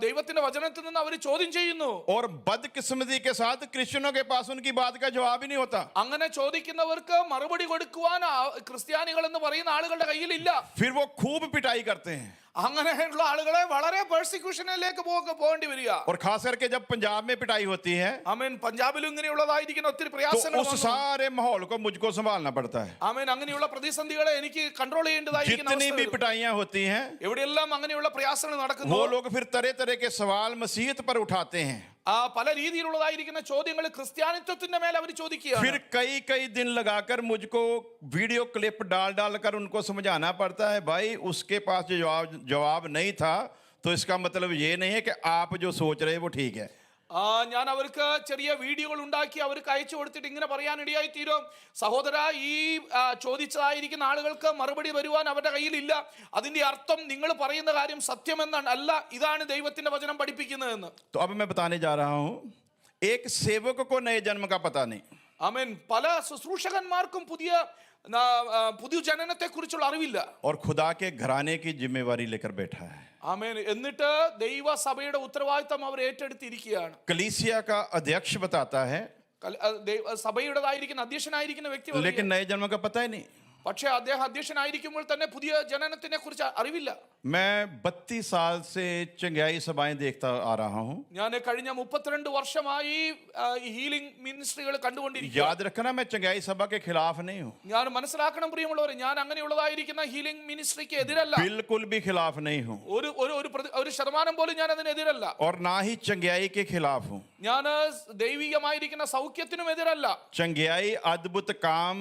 ദൈവത്തിന്റെ വചനത്തിൽ നിന്ന് അവർ ചോദ്യം ചെയ്യുന്നു. और बदकिस्मती के साथ क्रिश्चियनों के पास उनकी बात का जवाब ही नहीं होता। അങ്ങനെ ചോദിക്കുന്നവർക്ക് മറുപടി കൊടുക്കുവാൻ ക്രിസ്ത്യാനികൾ എന്ന് പറയുന്ന ആളുകളുടെ കയ്യിലില്ല. फिर वो खूब पिटाई करते हैं, അങ്ങനെയുള്ള ആളുകളെ വളരെ പെർസിക്യൂഷനിലേക്ക് പോകേണ്ടി വരിക. और खास करके जब पंजाब में पिटाई होती है ആമേൻ, പഞ്ചാബിലും ഇങ്ങനെയുള്ളതായിരിക്കുന്ന ഒത്തിരി तो പ്രയാസങ്ങൾ उस सारे माहौल को मुझको संभालना पड़ता है। ആമേൻ, അങ്ങനെയുള്ള പ്രതിസന്ധികളെ എനിക്ക് കൺട്രോൾ ചെയ്യേണ്ടതായിരിക്കുന്ന जितनी भी അവസ്ഥ. पिटाइयां होती हैं എവിടെയെല്ലാം അങ്ങനെയുള്ള പ്രയാസങ്ങൾ നടക്കുന്നു, वो लोग फिर तरह तरह के सवाल मसीहत पर उठाते हैं, പല രീതിയിലുള്ളതായിരിക്കുന്ന ചോദ്യങ്ങൾ ക്രിസ്ത്യാനിത്വത്തിന്റെ മേൽ അവർ ചോദിക്കുകയാണ്. फिर कई कई दिन लगाकर मुझको वीडियो क्लिप डाल डाल कर उनको समझाना पड़ता है, भाई उसके पास जो जवाब नहीं था तो इसका मतलब ये नहीं है कि आप जो सोच रहे हैं वो ठीक है. ഞാൻ അവർക്ക് ചെറിയ വീഡിയോകൾ ഉണ്ടാക്കി അവർക്ക് അയച്ചു കൊടുത്തിട്ട് ഇങ്ങനെ പറയാനിടയായി തീരും, സഹോദര ഈ ചോദിച്ചതായിരിക്കുന്ന ആളുകൾക്ക് മറുപടി വരുവാൻ അവരുടെ കയ്യിലില്ല, അതിന്റെ അർത്ഥം നിങ്ങൾ പറയുന്ന കാര്യം സത്യമെന്നാണ് അല്ല, ഇതാണ് ദൈവത്തിന്റെ വചനം പഠിപ്പിക്കുന്നതെന്ന്. तो अब मैं बताने जा रहा हूं, एक सेवक को नए जन्म का पता नहीं. ആമേൻ. പല ശുശ്രൂഷകന്മാർക്കും പുതിയ ജനനത്തെ കുറിച്ചുള്ള അറിവില്ല. और खुदा के घराने की जिम्मेवारी लेकर बैठा है. ആമേൻ. എന്നിട്ട് ദൈവസഭയുടെ ഉത്തരവാദിത്തം അവർ ഏറ്റെടുത്തിരിക്കുകയാണ്. कलीसिया का अध्यक्ष बताता है, സഭയുടേതായിരിക്കുന്ന അധ്യക്ഷനായിരിക്കുന്ന വ്യക്തി लेकिन नए जन्म का पता ही नहीं. പക്ഷേ അദ്ദേഹം അധ്യക്ഷനായിരിക്കുമ്പോൾ തന്നെ പുതിയ ജനനത്തിനെ കുറിച്ച് അറിവില്ല. मैं 32 साल से चंगाई सभाएं देखता आ रहा हूं. ഞാൻ കഴിഞ്ഞ 32 വർഷമായി ഹീലിംഗ് മിനിസ്ട്രികൾ കണ്ടുകൊണ്ടിരിക്കുന്നു. याद रखना, मैं चंगाई सभा के खिलाफ नहीं हूं. ഞാൻ മനസ്സിലാക്കണം പ്രിയമുള്ളവരെ, ഞാൻ അങ്ങനെയുള്ളതായിരിക്കുന്ന ഹീലിംഗ് മിനിസ്ട്രിക്ക് എതിരല്ല, बिल्कुल भी खिलाफ नहीं हूं. ഒരു ശതമാനം പോലും ഞാൻ അതിനെതിരല്ല. और ना ही चंगाई के खिलाफ हूं. ഞാൻ ദൈവികമായിരിക്കുന്ന സൗഖ്യത്തിനും എതിരല്ല. चंगाई अद्भुत काम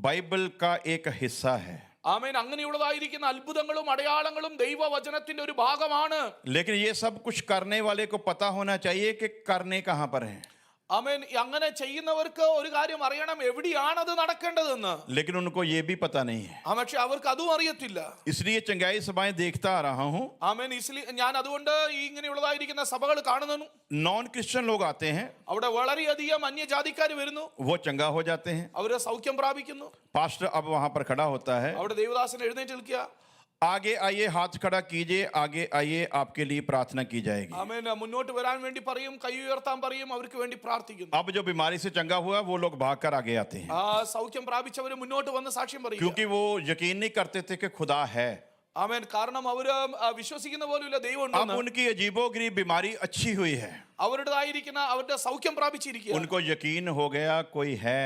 बाइबल का एक हिस्सा है. ആമേൻ. അങ്ങനെയുള്ളതായിരിക്കുന്ന അത്ഭുതങ്ങളും അടയാളങ്ങളും ദൈവവചനത്തിന്റെ ഒരു ഭാഗമാണ്. लेकिन ये सब कुछ करने वाले को पता होना चाहिए कि करने कहां पर है. ആമേൻ. അങ്ങനെ ചെയ്യുന്നവർക്ക് ഒരു കാര്യം അറിയണം, എവിടെയാണ് അത് നടക്കേണ്ടതെന്ന്. लेकिन उनको ये भी पता नहीं है. പക്ഷെ അവർക്ക് അതും അറിയത്തില്ല. इसलिए चंगाई सभाएं देखता आ रहा हूं. ആമേൻ. ഞാൻ അതുകൊണ്ട് ഈ ഇങ്ങനെയുള്ളതായിരിക്കുന്ന സഭകൾ കാണുന്നു. नॉन क्रिश्चियन लोग आते हैं, അവിടെ വളരെയധികം അന്യജാതിക്കാർ വരുന്നു, वो चंगा हो जाते हैं. അവര് സൗഖ്യം പ്രാപിക്കുന്നു. पास्टर अब वहां पर खड़ा होता है, അവിടെ ദേവദാസൻ എഴുന്നേറ്റ് നിൽക്കുക. आगे आइए, हाथ खड़ा कीजिए, आगे आइए, आपके लिए प्रार्थना की जाएगी. ആമേൻ. മുന്നോട്ട് വരാൻ വേണ്ടി പറയും, കൈ ഉയർത്താൻ പറയും, അവർക്ക് വേണ്ടി പ്രാർത്ഥിക്കുന്നു. अब जो बीमारी से चंगा हुआ वो लोग भागकर आगे आते हैं, സൗഖ്യം പ്രാപിച്ചവര് മുന്നോട്ട് വന്ന് സാക്ഷ്യം പറയും. क्योंकि वो यकीन नहीं करते थे कि खुदा है. ആമേൻ. കാരണം അവര് വിശ്വസിക്കുന്ന പോലുമില്ല ദൈവം अब ഉണ്ടെന്ന്. उनकी अजीबोगरीब बीमारी अच्छी हुई है, അവരുടേതായിരിക്കുന്ന അവരുടെ സൗഖ്യം പ്രാപിച്ചിരിക്കുക. उनको यकीन हो गया कोई है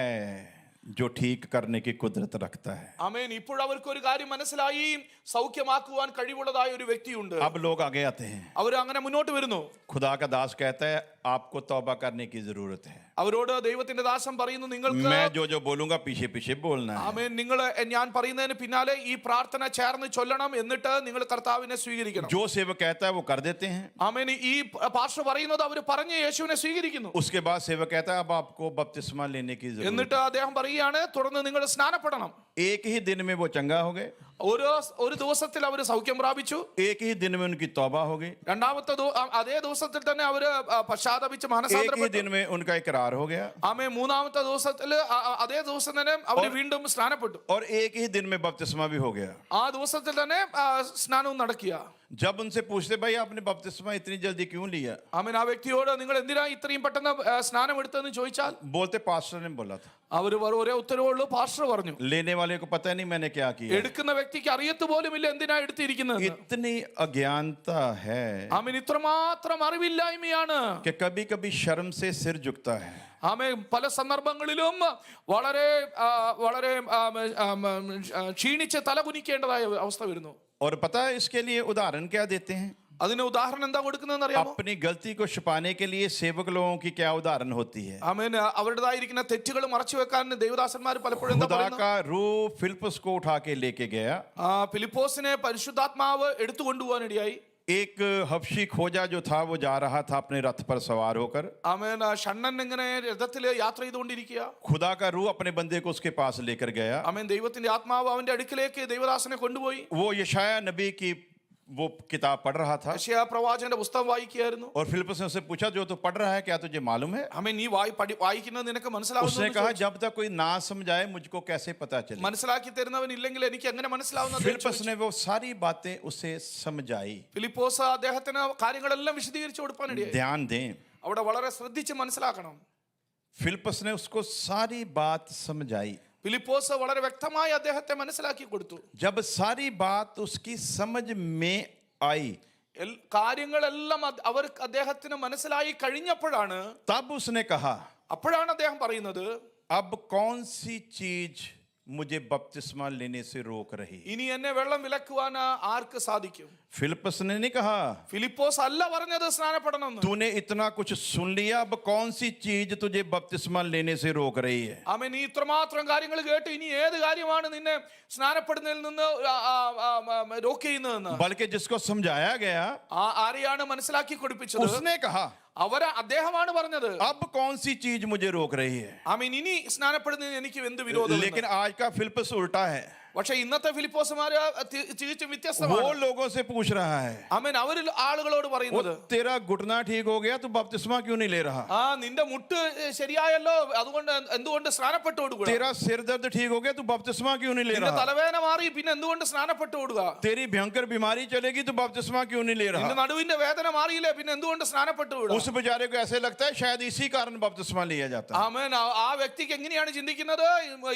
जो ठीक करने की कुदरत रखता है. ആമേൻ. ഇപ്പോൾ അവർക്ക് ഒരു കാര്യം മനസ്സിലായി, സൗഖ്യമാക്കുവാൻ കഴിവുള്ളതായ ഒരു വ്യക്തിയുണ്ട്. अब लोग आगे आते हैं. അവർ അങ്ങനെ മുന്നോട്ട് വരുന്നു. खुदा का दास कहता है आपको तौबा करने की जरूरत है. അവരോട് ദൈവത്തിന്റെ ദാസൻ പറയുന്നു, നിങ്ങൾക്ക് मैं जो बोलूंगा पीछे पीछे बोलना है. ആമേൻ. നിങ്ങൾ ഞാൻ പറയുന്നതിന് പിന്നാലെ ഈ പ്രാർത്ഥന ചേർന്ന് ചൊല്ലണം, എന്നിട്ട് നിങ്ങൾ കർത്താവിനെ സ്വീകരിക്കണം. जो सेवक कहता है वो कर देते हैं. ആമേൻ. ഈ പാസ്റ്റർ പറയുന്നത് അവർ പറഞ്ഞ് യേശുവിനെ സ്വീകരിക്കുന്നു. उसके बाद सेवक कहता है अब आपको बपतिस्मा लेने की जरूरत എന്നിട്ട് അദ്ദേഹം പറയുകയാണ്, തുടർന്ന് നിങ്ങൾ സ്നാനപ്പെടണം. है. एक ही दिन में वो चंगा हो गए, ഒരു ദിവസത്തിൽ അവർ സൗഖ്യം പ്രാപിച്ചു. एक ही दिन में उनकी तौबा हो गई, രണ്ടാമത്തെ അതേ ദിവസത്തിൽ തന്നെ അവര് പശ്ചാത്തപിച്ച് एक ही മാനസാന്തരപ്പെട്ടു. दिन में उनका इकरार हो गया, ആമേൻ. മൂന്നാമത്തെ ദിവസത്തിൽ അതേ ദിവസം തന്നെ അവര് വീണ്ടും സ്നാനപ്പെട്ടു. और एक ही दिन में बपतिस्मा भी हो गया. ആ ദിവസത്തിൽ തന്നെ സ്നാനവും നടക്കുക. जब उनसे पूछते भाई आपने बपतिस्मा इतनी जल्दी क्यों लिया, ആമേൻ. ആ വ്യക്തിയോട് നിങ്ങൾ എന്തിനാ ഇത്രയും പെട്ടെന്ന് സ്നാനം എടുത്തതെന്ന് ചോദിച്ചാൽ बोलते पास्टर ने बोला था. അവര് ഒരേ ഉത്തരവുള്ളൂ, പാസ്റ്റർ പറഞ്ഞു. लेने वाले को पता नहीं मैंने क्या किया. എടുക്കുന്ന വ്യക്തിക്ക് അറിയത്ത് പോലുമില്ല എന്തിനാ എടുത്തിരിക്കുന്നത്. इतनी अज्ञानता है ആമേൻ. ഇത്രമാത്രം അറിവില്ലായ്മയാണ്. कि कभी कभी शर्म से सिर झुकता है. ആമേൻ. പല സന്ദർഭങ്ങളിലും വളരെ വളരെ ക്ഷീണിച്ച് തലകുനിക്കേണ്ടതായ അവസ്ഥ വരുന്നു. और पता है इसके लिए उदाहरण क्या देते हैं? അതിന് ഉദാഹരണം എന്താ കൊടുക്കുന്നതെന്ന് അറിയാമോ? अपनी गलती को छुपाने के लिए सेवक लोगों की क्या उदाहरण होती है? ആമേൻ. അവരുടേതായിരിക്കുന്ന തെറ്റുകൾ മറച്ചു വെക്കാൻ ദൈവദാസന്മാർ പലപ്പോഴും എന്താ खुदा പറയുന്നത്? का रूह फिलिप्पुस को उठा के लेके गया. ഫിലിപ്പോസിനെ പരിശുദ്ധാത്മാവ് എടുത്തുകൊണ്ടുപോകാനിടയായി. एक हबशी खोजा जो था वो जा रहा था अपने रथ पर सवार होकर. ആമേൻ. ഷണ്ണൻ ഇങ്ങനെ രഥത്തില് യാത്ര ചെയ്തുകൊണ്ടിരിക്കുക. खुदा का रूह अपने बंदे को उसके पास लेकर गया. ആമേൻ. ദൈവത്തിന്റെ ആത്മാവ് അവന്റെ അടുക്കിലേക്ക് ദൈവദാസനെ കൊണ്ടുപോയി. वो यशाया नबी की वो किताब पढ़ रहा था, യെശയ്യാ പ്രവാചകന്റെ പുസ്തകം വായിക്കുകയായിരുന്നു. और फिलिप्पुस ने उससे पूछा जो तू पढ़ रहा है क्या तुझे मालूम है? ആമേൻ. നീ വായിക്കുന്നത് നിനക്ക് उसने മനസ്സിലാവുന്നു? कहा जब तक कोई ना समझाए मुझको कैसे पता चले. മനസ്സിലാക്കി തരുന്നവൻ ഇല്ലെങ്കിൽ എനിക്ക് എങ്ങനെ മനസ്സിലാവുന്നത്? फिलिप्पुस ने वो सारी बातें उसे समझाई. ഫിലിപ്പോസ് അദ്ദേഹത്തിന് കാര്യങ്ങളെല്ലാം വിശദീകരിച്ചു കൊടുക്കാനിടയായി. ध्यान दें, അവിടെ വളരെ ശ്രദ്ധിച്ച് മനസ്സിലാക്കണം. फिलिप्पुस ने उसको सारी बात समझाई. ഫിലിപ്പോസ് വളരെ വ്യക്തമായി അദ്ദേഹത്തെ മനസ്സിലാക്കി കൊടുത്തു. जब सारी बात उसकी समझ में आई കാര്യങ്ങളെല്ലാം അവർക്ക് അദ്ദേഹത്തിന് മനസ്സിലായി കഴിഞ്ഞപ്പോഴാണ് तब उसने कहा അപ്പോഴാണ് അദ്ദേഹം പറയുന്നത്, अब कौन सी चीज मुझे बपतिस्मा लेने से रोक रही है। ഇനി എന്നെ വെള്ളം വിലക്കുവാൻ ആർക്ക് സാധിക്കും? फिलिप्पस ने नहीं कहा ഫിലിപ്പോസ് അല്ല പറഞ്ഞത് സ്നാനപ്പെടണമെന്ന്. तूने इतना कुछ सुन लिया, अब कौन सी चीज तुझे बपतिस्मा लेने से रोक रही है? ആമേൻ. നീ ഇത്രമാത്രം കാര്യങ്ങൾ കേട്ട് ഇനി ഏത് കാര്യമാണ് നിന്നെ സ്നാനപ്പെടുന്നതിൽ നിന്ന് റോക്ക് ചെയ്യുന്നതെന്ന് बल्कि जिसको समझाया गया ആരെയാണ് മനസ്സിലാക്കി കൊടുപ്പിച്ചത്? उसने कहा അദ്ദേഹമാണ് പറഞ്ഞത്. अब कौन सी चीज मुझे रोक रही है? ആമേൻ. ഇനി സ്നാനപ്പെടുന്നതിന് എനിക്ക് എന്ത് വിരോധം? लेकिन आज का फिलिप्पस उल्टा है, പക്ഷെ ഇന്നത്തെ ഫിലിപ്പോസുമാര് തികച്ചും वो വ്യത്യസ്തമാണ്. लोगों से पूछ रहा है ആമേൻ. അവർ ആളുകളോട് वो പറയുന്നത്, तेरा घुटना ठीक हो गया तो बपतिस्मा क्यों नहीं ले रहा? നിന്റെ മുട്ട് ശരിയായല്ലോ, അതുകൊണ്ട് എന്തുകൊണ്ട് സ്നാനപ്പെട്ടോടുക? तेरा सिर दर्द ठीक हो गया तो बपतिस्मा क्यों नहीं ले നിന്റെ रहा? തലവേദന മാറി, പിന്നെ എന്തുകൊണ്ട് സ്നാനപ്പെട്ടോടുക? तेरी भयंकर बीमारी चलेगी तो बपतिस्मा क्यों नहीं ले നിന്റെ रहा? നടുവിന്റെ വേദന മാറിയില്ലേ, പിന്നെ എന്തുകൊണ്ട് സ്നാനപ്പെട്ടോടുക? उस बेचारे को ऐसे लगता है शायद इसी कारण बपतिस्मा लिया जाता है। ആമേൻ. ആ വ്യക്തിക്ക് എങ്ങനെയാണ് ചിന്തിക്കുന്നത്?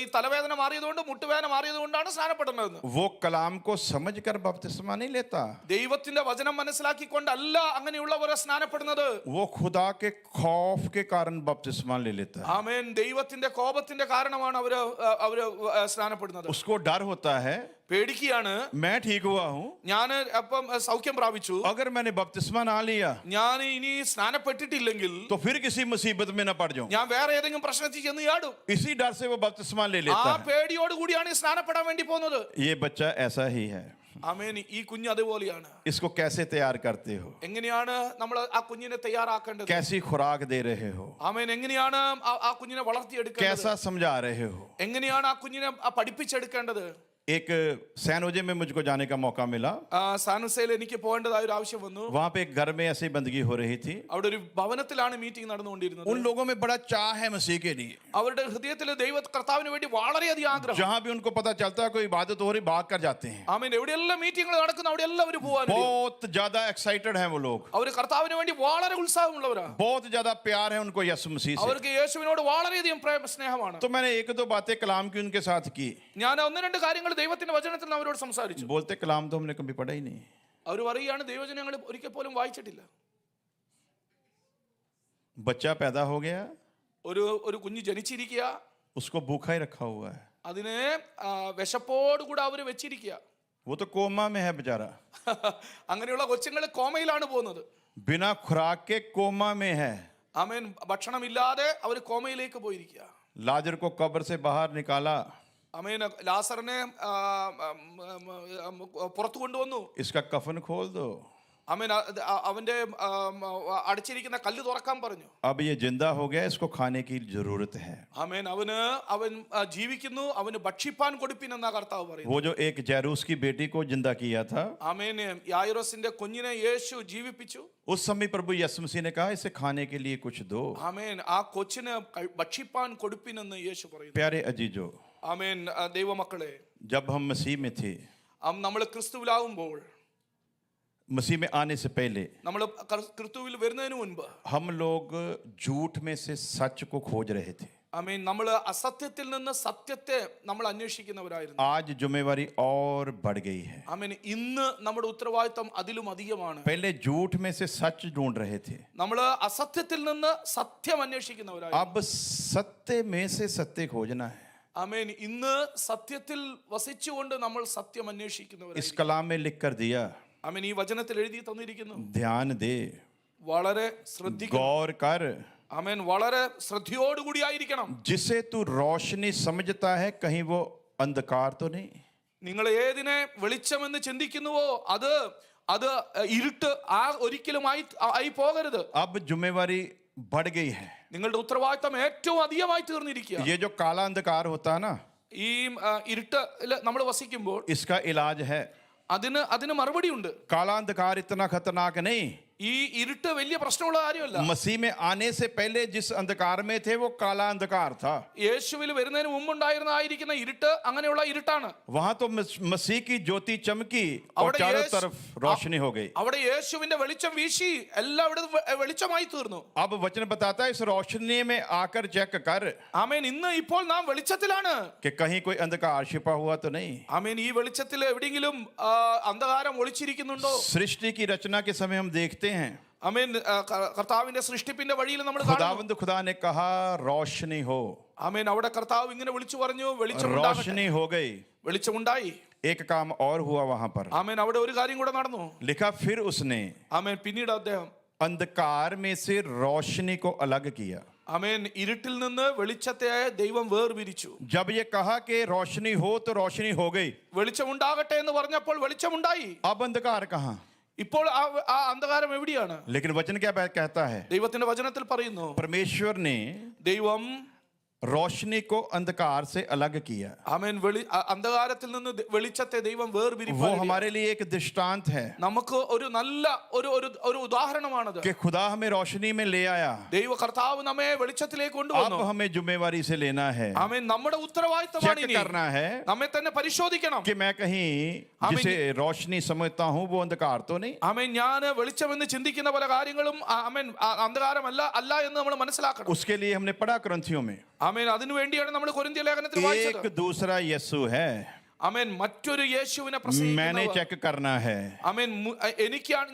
ഈ തലവേദന മാറിയതുകൊണ്ട്, മുട്ടുവേദന മാറിയതുകൊണ്ടാണ് സ്നാനപ്പെടുന്നത്. वो कलाम को समझकर बपतिस्मा नहीं लेता, ദൈവത്തിന്റെ വചനം മനസ്സിലാക്കിക്കൊണ്ടല്ല അങ്ങനെയുള്ളവരെ സ്നാനപ്പെടുന്നത്. वो खुदा के खौफ के कारण बपतिस्मा ले लेता है। ആമേൻ. ദൈവത്തിന്റെ കോപത്തിന്റെ കാരണമാണ് അവര് സ്നാനപ്പെടുന്നത്. उसको डर होता है പേടിക്കുകയാണ്. मैं ठीक हुआ हूं, ഞാൻ അപ്പം സൗഖ്യം പ്രാപിച്ചു, अगर मैंने बपतिस्मा ना लिया ഞാൻ ഇനി സ്നാനപ്പെട്ടിട്ടില്ലെങ്കിൽ तो फिर किसी मुसीबत में ना पड़ जाऊं। ഞാൻ വേറെ ഏതെങ്കിലും പ്രശ്നത്തിൽ ചെന്ന് ചാടും. इसी डर से वो बपतिस्मा ले ആ लेता है। പേടിയോട് കൂടിയാണ് ഈ സ്നാനപ്പെടാൻ വേണ്ടി പോകുന്നത്. ये बच्चा ऐसा ही है, ആമേൻ. ഈ കുഞ്ഞ് അതുപോലെയാണ്. इसको कैसे तैयार करते हो? എങ്ങനെയാണ് നമ്മൾ ആ കുഞ്ഞിനെ തയ്യാറാക്കേണ്ടത്? कैसी खुराक दे रहे हो? ആമേൻ. എങ്ങനെയാണ് ആ കുഞ്ഞിനെ വളർത്തിയെടുക്കേണ്ടത്? कैसा समझा रहे हो? എങ്ങനെയാണ് ആ കുഞ്ഞിനെ പഠിപ്പിച്ചെടുക്കേണ്ടത്? एक सैन होजे में मुझको जाने का मौका मिला, സാനുസയിൽ എനിക്ക് പോകേണ്ടതായ ഒരു ആവശ്യം വന്നു. वहां पे एक घर में ऐसी बंदगी हो रही थी। അവിടെ ഒരു ഭവനത്തിലാണ് മീറ്റിംഗ് നടന്നുകൊണ്ടിരുന്നത്. उन लोगों में बड़ा चाह है मसीह के लिए, അവരുടെ ഹൃദയത്തിൽ കർത്താവിന് വേണ്ടി വളരെയധികം ആഗ്രഹം. जहां भी उनको पता चलता है कोई इबादत हो रही भाग कर जाते हैं। ആമേൻ. എവിടെയെല്ലാം മീറ്റിംഗുകൾ നടക്കുന്നു അവിടെ എല്ലാം അവർ പോകാൻ बहुत ज्यादा एक्साइटेड हैं वो लोग, അവർ കർത്താവിന് വേണ്ടി വളരെ ഉത്സാഹമുള്ളവരാണ്. बहुत ज्यादा प्यार है उनको यीशु मसीह से। അവർക്ക് യേശുവിനോട് വളരെയധികം സ്നേഹമാണ്. तो मैंने एक दो बातें कलाम की उनके साथ की, ഞാൻ ഒന്ന് രണ്ട് കാര്യങ്ങൾ ദൈവത്തിന്റെ വചനത്തിൽ അവരോട് സംസാരിച്ചു. बोलते कलाम तो हमने कभी पढ़ा ही नहीं। അവർ പറയുകയാണ് ദൈവവചനങ്ങൾ ഒരിക്കൽ പോലും വായിച്ചിട്ടില്ല. बच्चा पैदा हो गया, ഒരു കുഞ്ഞ് ജനിച്ചിരിക്കുക, उसको भूखा ही रखा हुआ है, അതിനെ വിശപ്പോടുകൂടെ അവര് വെച്ചിരിക്കുക. वो तो कोमा में है बेचारा, അങ്ങനെയുള്ള കൊച്ചുങ്ങൾ കോമയിലാണ് പോകുന്നത്. बिना खुराक के कोमा में है। ആമേൻ. ഭക്ഷണമില്ലാതെ അവർ കോമയിലേക്ക് പോയിരിക്കുക. लाजर को कब्र से बाहर निकाला, ആമേൻ. ലാസറിനെ പുറത്തു കൊണ്ടുവന്നു. इसका कफन खोल दो, ആമേൻ. അവന്റെ അടച്ചിരിക്കുന്ന കല്ല് തുറക്കാൻ പറഞ്ഞു. अब ये जिंदा हो गया, इसको खाने की जरूरत है। ആമേൻ. അവൻ ജീവിക്കുന്നു, അവന് ഭക്ഷിപ്പാൻ കൊടുപ്പിൻ എന്നാ കർത്താവ് പറയുന്നു. वो जो एक जैरूस की बेटी को जिंदा किया था, ആമേൻ. യായിറോസിന്റെ കുഞ്ഞിനെ യേശു ജീവിപ്പിച്ചു. उस समय प्रभु यीशु मसीह ने कहा इसे खाने के लिए कुछ दो। ആമേൻ. ആ കൊച്ചിന് ഭക്ഷിപ്പാൻ കൊടുപ്പിൻ എന്ന് യേശു പറയുന്നു. प्यारे अजीजो, ആമേൻ. ദൈവമക്കളെ, जब हम मसीह में थे, നമ്മൾ ക്രിസ്തുവിലാവുമ്പോൾ, मसीह में आने से पहले നമ്മൾ ക്രിസ്തുവിൽ വരുന്നതിന് മുൻപ് हम लोग झूठ में से सच को खोज रहे थे। ആമേൻ. നമ്മൾ അസത്യത്തിൽ നിന്ന് സത്യത്തെ നമ്മൾ അന്വേഷിക്കുന്നവരായിരുന്നു. आज जिम्मेवारी और बढ़ गई है। ആമേൻ. ഇന്ന് നമ്മുടെ ഉത്തരവാദിത്തം അതിലും അധികമാണ്. पहले झूठ में से सच ढूंढ रहे थे, നമ്മൾ അസത്യത്തിൽ നിന്ന് സത്യം അന്വേഷിക്കുന്നവരായിരുന്നു. अब सत्य में से सत्य खोजना है। ആമേൻ. ഇന്ന് സത്യത്തിൽ വസിച്ചുകൊണ്ട് നമ്മൾ സത്യം അന്വേഷിക്കുന്നവരാണ്. इस कलाम में लिख कर दिया, ആമേൻ. ഈ വചനത്തിൽ എഴുതി തന്നിരിക്കുന്നു. ध्यान दे, വളരെ ശ്രദ്ധിക്കണം. गौर कर, ആമേൻ. വളരെ ശ്രദ്ധയോടുകൂടി ആയിരിക്കണം. जिसे तू रोशनी समझता है कहीं वो अंधकार तो नहीं। നിങ്ങൾ ഏതിനെ വെളിച്ചമെന്ന് ചിന്തിക്കുന്നുവോ അത് ഇരുട്ട് ഒരിക്കലും ആയി പോകരുത്. अब जिम्मेवारी बढ़ गई है। നിങ്ങളുടെ ഉത്തരവാദിത്തം ഏറ്റവും അധികമായി തീർന്നിരിക്കുക. ये जो काला अंधकार होता है ना, ഈ ഇരുട്ടിൽ നമ്മൾ വസിക്കുമ്പോൾ इसका इलाज है। അതിന് മറുപടി ഉണ്ട്. काला अंधकार इतना खतरनाक नहीं, ഈ ഇരുട്ട് വലിയ പ്രശ്നമുള്ള കാര്യമല്ല. मसीह में आने से पहले जिस अंधकार में थे वो काला अंधकार था। യേശുവിൽ വരുന്നതിന് മുമ്പുണ്ടായിരുന്ന ഇരുട്ട് അങ്ങനെയുള്ള ഇരുട്ടാണ്. वहां तो मसीह की ज्योति चमकी और चारों तरफ रोशनी हो गई। അവിടെ യേശുവിന്റെ വെളിച്ചം വീശി എല്ലായിടത്തും വെളിച്ചമായി തീർന്നു. अब वचन बताता है इस रोशनी में आकर चेक कर ആമേൻ. ഇന്ന് ഇപ്പോൾ നാം വെളിച്ചത്തിലാണ്. कि कहीं कोई अंधकार छिपा हुआ तो नहीं। ആമേൻ. ഈ വെളിച്ചത്തിൽ എവിടെയെങ്കിലും അന്ധകാരം ഒളിച്ചിരിക്കുന്നുണ്ടോ? सृष्टि की रचना के समय हम देखते हैं, ആമേൻ. കർത്താവിന്റെ സൃഷ്ടിപ്പിന്റെ വഴിയിൽ നമ്മൾ खुदावंद खुदा ने कहा रोशनी हो, ആമേൻ. അവിടെ കർത്താവ് ഇങ്ങനെ വിളിച്ചു പറഞ്ഞു, വെളിച്ചമുണ്ടാകട്ടെ. रोशनी हो गई। വെളിച്ചമുണ്ടായി. एक काम और हुआ वहां पर, ആമേൻ. അവിടെ ഒരു കാര്യം കൂടെ നടന്നു. लिखा फिर उसने ആമേൻ. പിന്നീട് അദ്ദേഹം अंधकार में से रोशनी को अलग किया। ആമേൻ. ഇരുട്ടിൽ നിന്ന് വെളിച്ചത്തെ ദൈവം വേർപിരിച്ചു. जब ये कहा कि रोशनी हो तो रोशनी हो गई, വെളിച്ചമുണ്ടാകട്ടെ എന്ന് പറഞ്ഞപ്പോൾ വെളിച്ചമുണ്ടായി. अब अंधकार कहाँ? ഇപ്പോൾ ആ അന്ധകാരം എവിടെയാണ്? लेकिन वचन क्या कहता है? ദൈവത്തിന്റെ വചനത്തിൽ പറയുന്നു, परमेश्वर ने ദൈവം रोशनी को अंधकार से अलग किया। ആമേൻ. അന്ധകാരത്തിൽ നിന്ന് വെളിച്ചത്തെ ദൈവം वो വേർപിരിച്ചു. हमारे लिए एक दृष्टांत है നമുക്ക് ഒരു നല്ല ഒരു ഉദാഹരണമാണത്. कि खुदा हमें रोशनी में ले आया, ദൈവ കർത്താവ് നമ്മെ വെളിച്ചത്തിലേക്ക് अब കൊണ്ടുവന്നു. हमें जिम्मेवारी से लेना है, ആമേൻ. നമ്മുടെ ഉത്തരവാദിത്തമാണ് चेक ഇനി करना है നമ്മെ തന്നെ പരിശോധിക്കണം. कि मैं कहीं जिसे रोशनी समझता हूँ वो अंधकार तो नहीं। ആമേൻ. ഞാൻ വെളിച്ചമെന്ന് ചിന്തിക്കുന്ന പല കാര്യങ്ങളും ആമേൻ അന്ധകാരമല്ല എന്ന് നമ്മൾ മനസ്സിലാക്കണം. उसके लिए हमने पढ़ा क्रंथियों में, ആമേൻ. അതിനു വേണ്ടിയാണ് നമ്മൾ കൊരിന്ത്യ ലേഖനത്തിൽ വായിച്ചത്. एक दूसरा यीशु है, ആമേൻ. മറ്റൊരു യേശുവിനെ मैंने പ്രസംഗിക്കുന്നവർ. चेक करना है, ആമേൻ.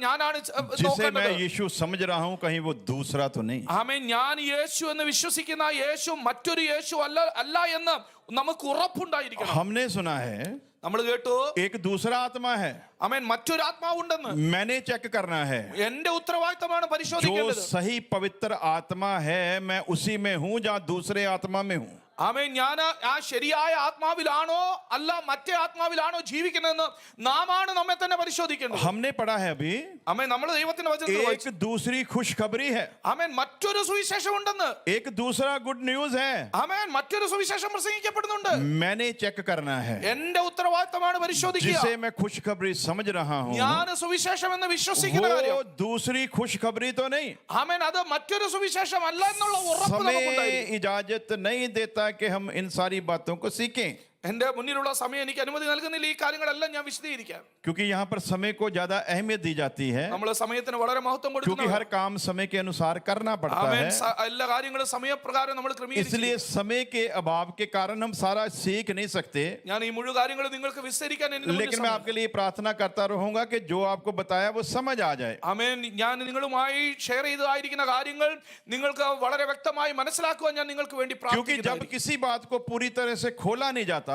ഞാനാണ് जिसे मैं നോക്കേണ്ടത്. यीशु समझ रहा हूँ कहीं वो दूसरा तो नहीं। ആമേൻ. ഞാൻ യേശു എന്ന് വിശ്വസിക്കുന്ന യേശു മറ്റൊരു യേശു അല്ല എന്ന് നമുക്ക് ഉറപ്പുണ്ടായിരിക്കണം. हमने सुना है നമ്മൾ കേട്ടു, एक दूसरा आत्मा है, ആമേൻ, മറ്റൊരു ആത്മാവുണ്ടെന്ന്. मैंने चेक करना है, എന്റെ ഉത്തരവാദിത്തമാണ് जो പരിശോധിക്കേണ്ടത്. सही पवित्र आत्मा है मैं उसी में हूँ जहाँ दूसरे आत्मा में हूँ। ആമേൻ. ഞാൻ ആ ശരിയായ ആത്മാവിലാണോ അല്ല മറ്റേ ആത്മാവിലാണോ ജീവിക്കുന്നതെന്ന് നാമാണ് നമ്മെ തന്നെ പരിശോധിക്കേണ്ടത്. हमने पढ़ा है अभी, ആമേൻ. നമ്മൾ ദൈവത്തിന്റെ വചനത്തിൽ വായിച്ചു. एक दूसरी खुशखबरी है, ആമേൻ. മറ്റൊരു സുവിശേഷം ഉണ്ടെന്ന്. एक दूसरा गुड न्यूज है, ആമേൻ. മറ്റൊരു സുവിശേഷം പ്രസംഗിക്കപ്പെടുന്നുണ്ട്. मैंने चेक करना है, എന്റെ ഉത്തരവാദിത്തമാണ് പരിശോധിക്കുക. जिसे मैं खुशखबरी समझ रहा हूँ ഞാൻ സുവിശേഷം എന്ന് വിശ്വസിക്കുന്ന കാര്യം, वो दूसरी खुशखबरी तो नहीं। ആമേൻ, അത് മറ്റൊരു സുവിശേഷം അല്ല എന്നുള്ള ഉറപ്പ് समय നമുക്കുണ്ടായിരിക്കും. इजाजत नहीं देता कि हम इन सारी बातों को सीखें, എന്റെ മുന്നിലുള്ള സമയം എനിക്ക് അനുമതി നൽകുന്നില്ല ഈ കാര്യങ്ങളെല്ലാം ഞാൻ വിശദീകരിക്കാൻ. क्योंकि यहाँ पर समय को ज्यादा अहमियत दी जाती है, നമ്മൾ സമയത്തിന് വളരെ മഹത്വം क्योंकि കൊടുക്കുന്നു. हर काम समय के अनुसार करना पड़ता ആമേൻ. है। എല്ലാ കാര്യങ്ങളും സമയപ്രകാരം നമ്മൾ ക്രമീകരിച്ചു. इसलिए समय के अभाव के कारण हम सारा सीख नहीं सकते। ഞാൻ ഈ മുഴുവൻ കാര്യങ്ങളും നിങ്ങൾക്ക് വിസ്തരിക്കാൻ എന്നെ മുന്നിൽ लेकिन मैं आपके लिए प्रार्थना करता रहूंगा कि जो आपको बताया वो समझ आ जाए। ആമേൻ. ഞാൻ നിങ്ങളുമായി ഷെയർ ചെയ്തതായിരിക്കുന്ന കാര്യങ്ങൾ നിങ്ങൾക്ക് വളരെ വ്യക്തമായി മനസ്സിലാക്കുവാൻ ഞാൻ നിങ്ങൾക്ക് വേണ്ടി क्योंकि പ്രാർത്ഥിക്കുന്നു. जब किसी बात को पूरी तरह से खोला नहीं जाता,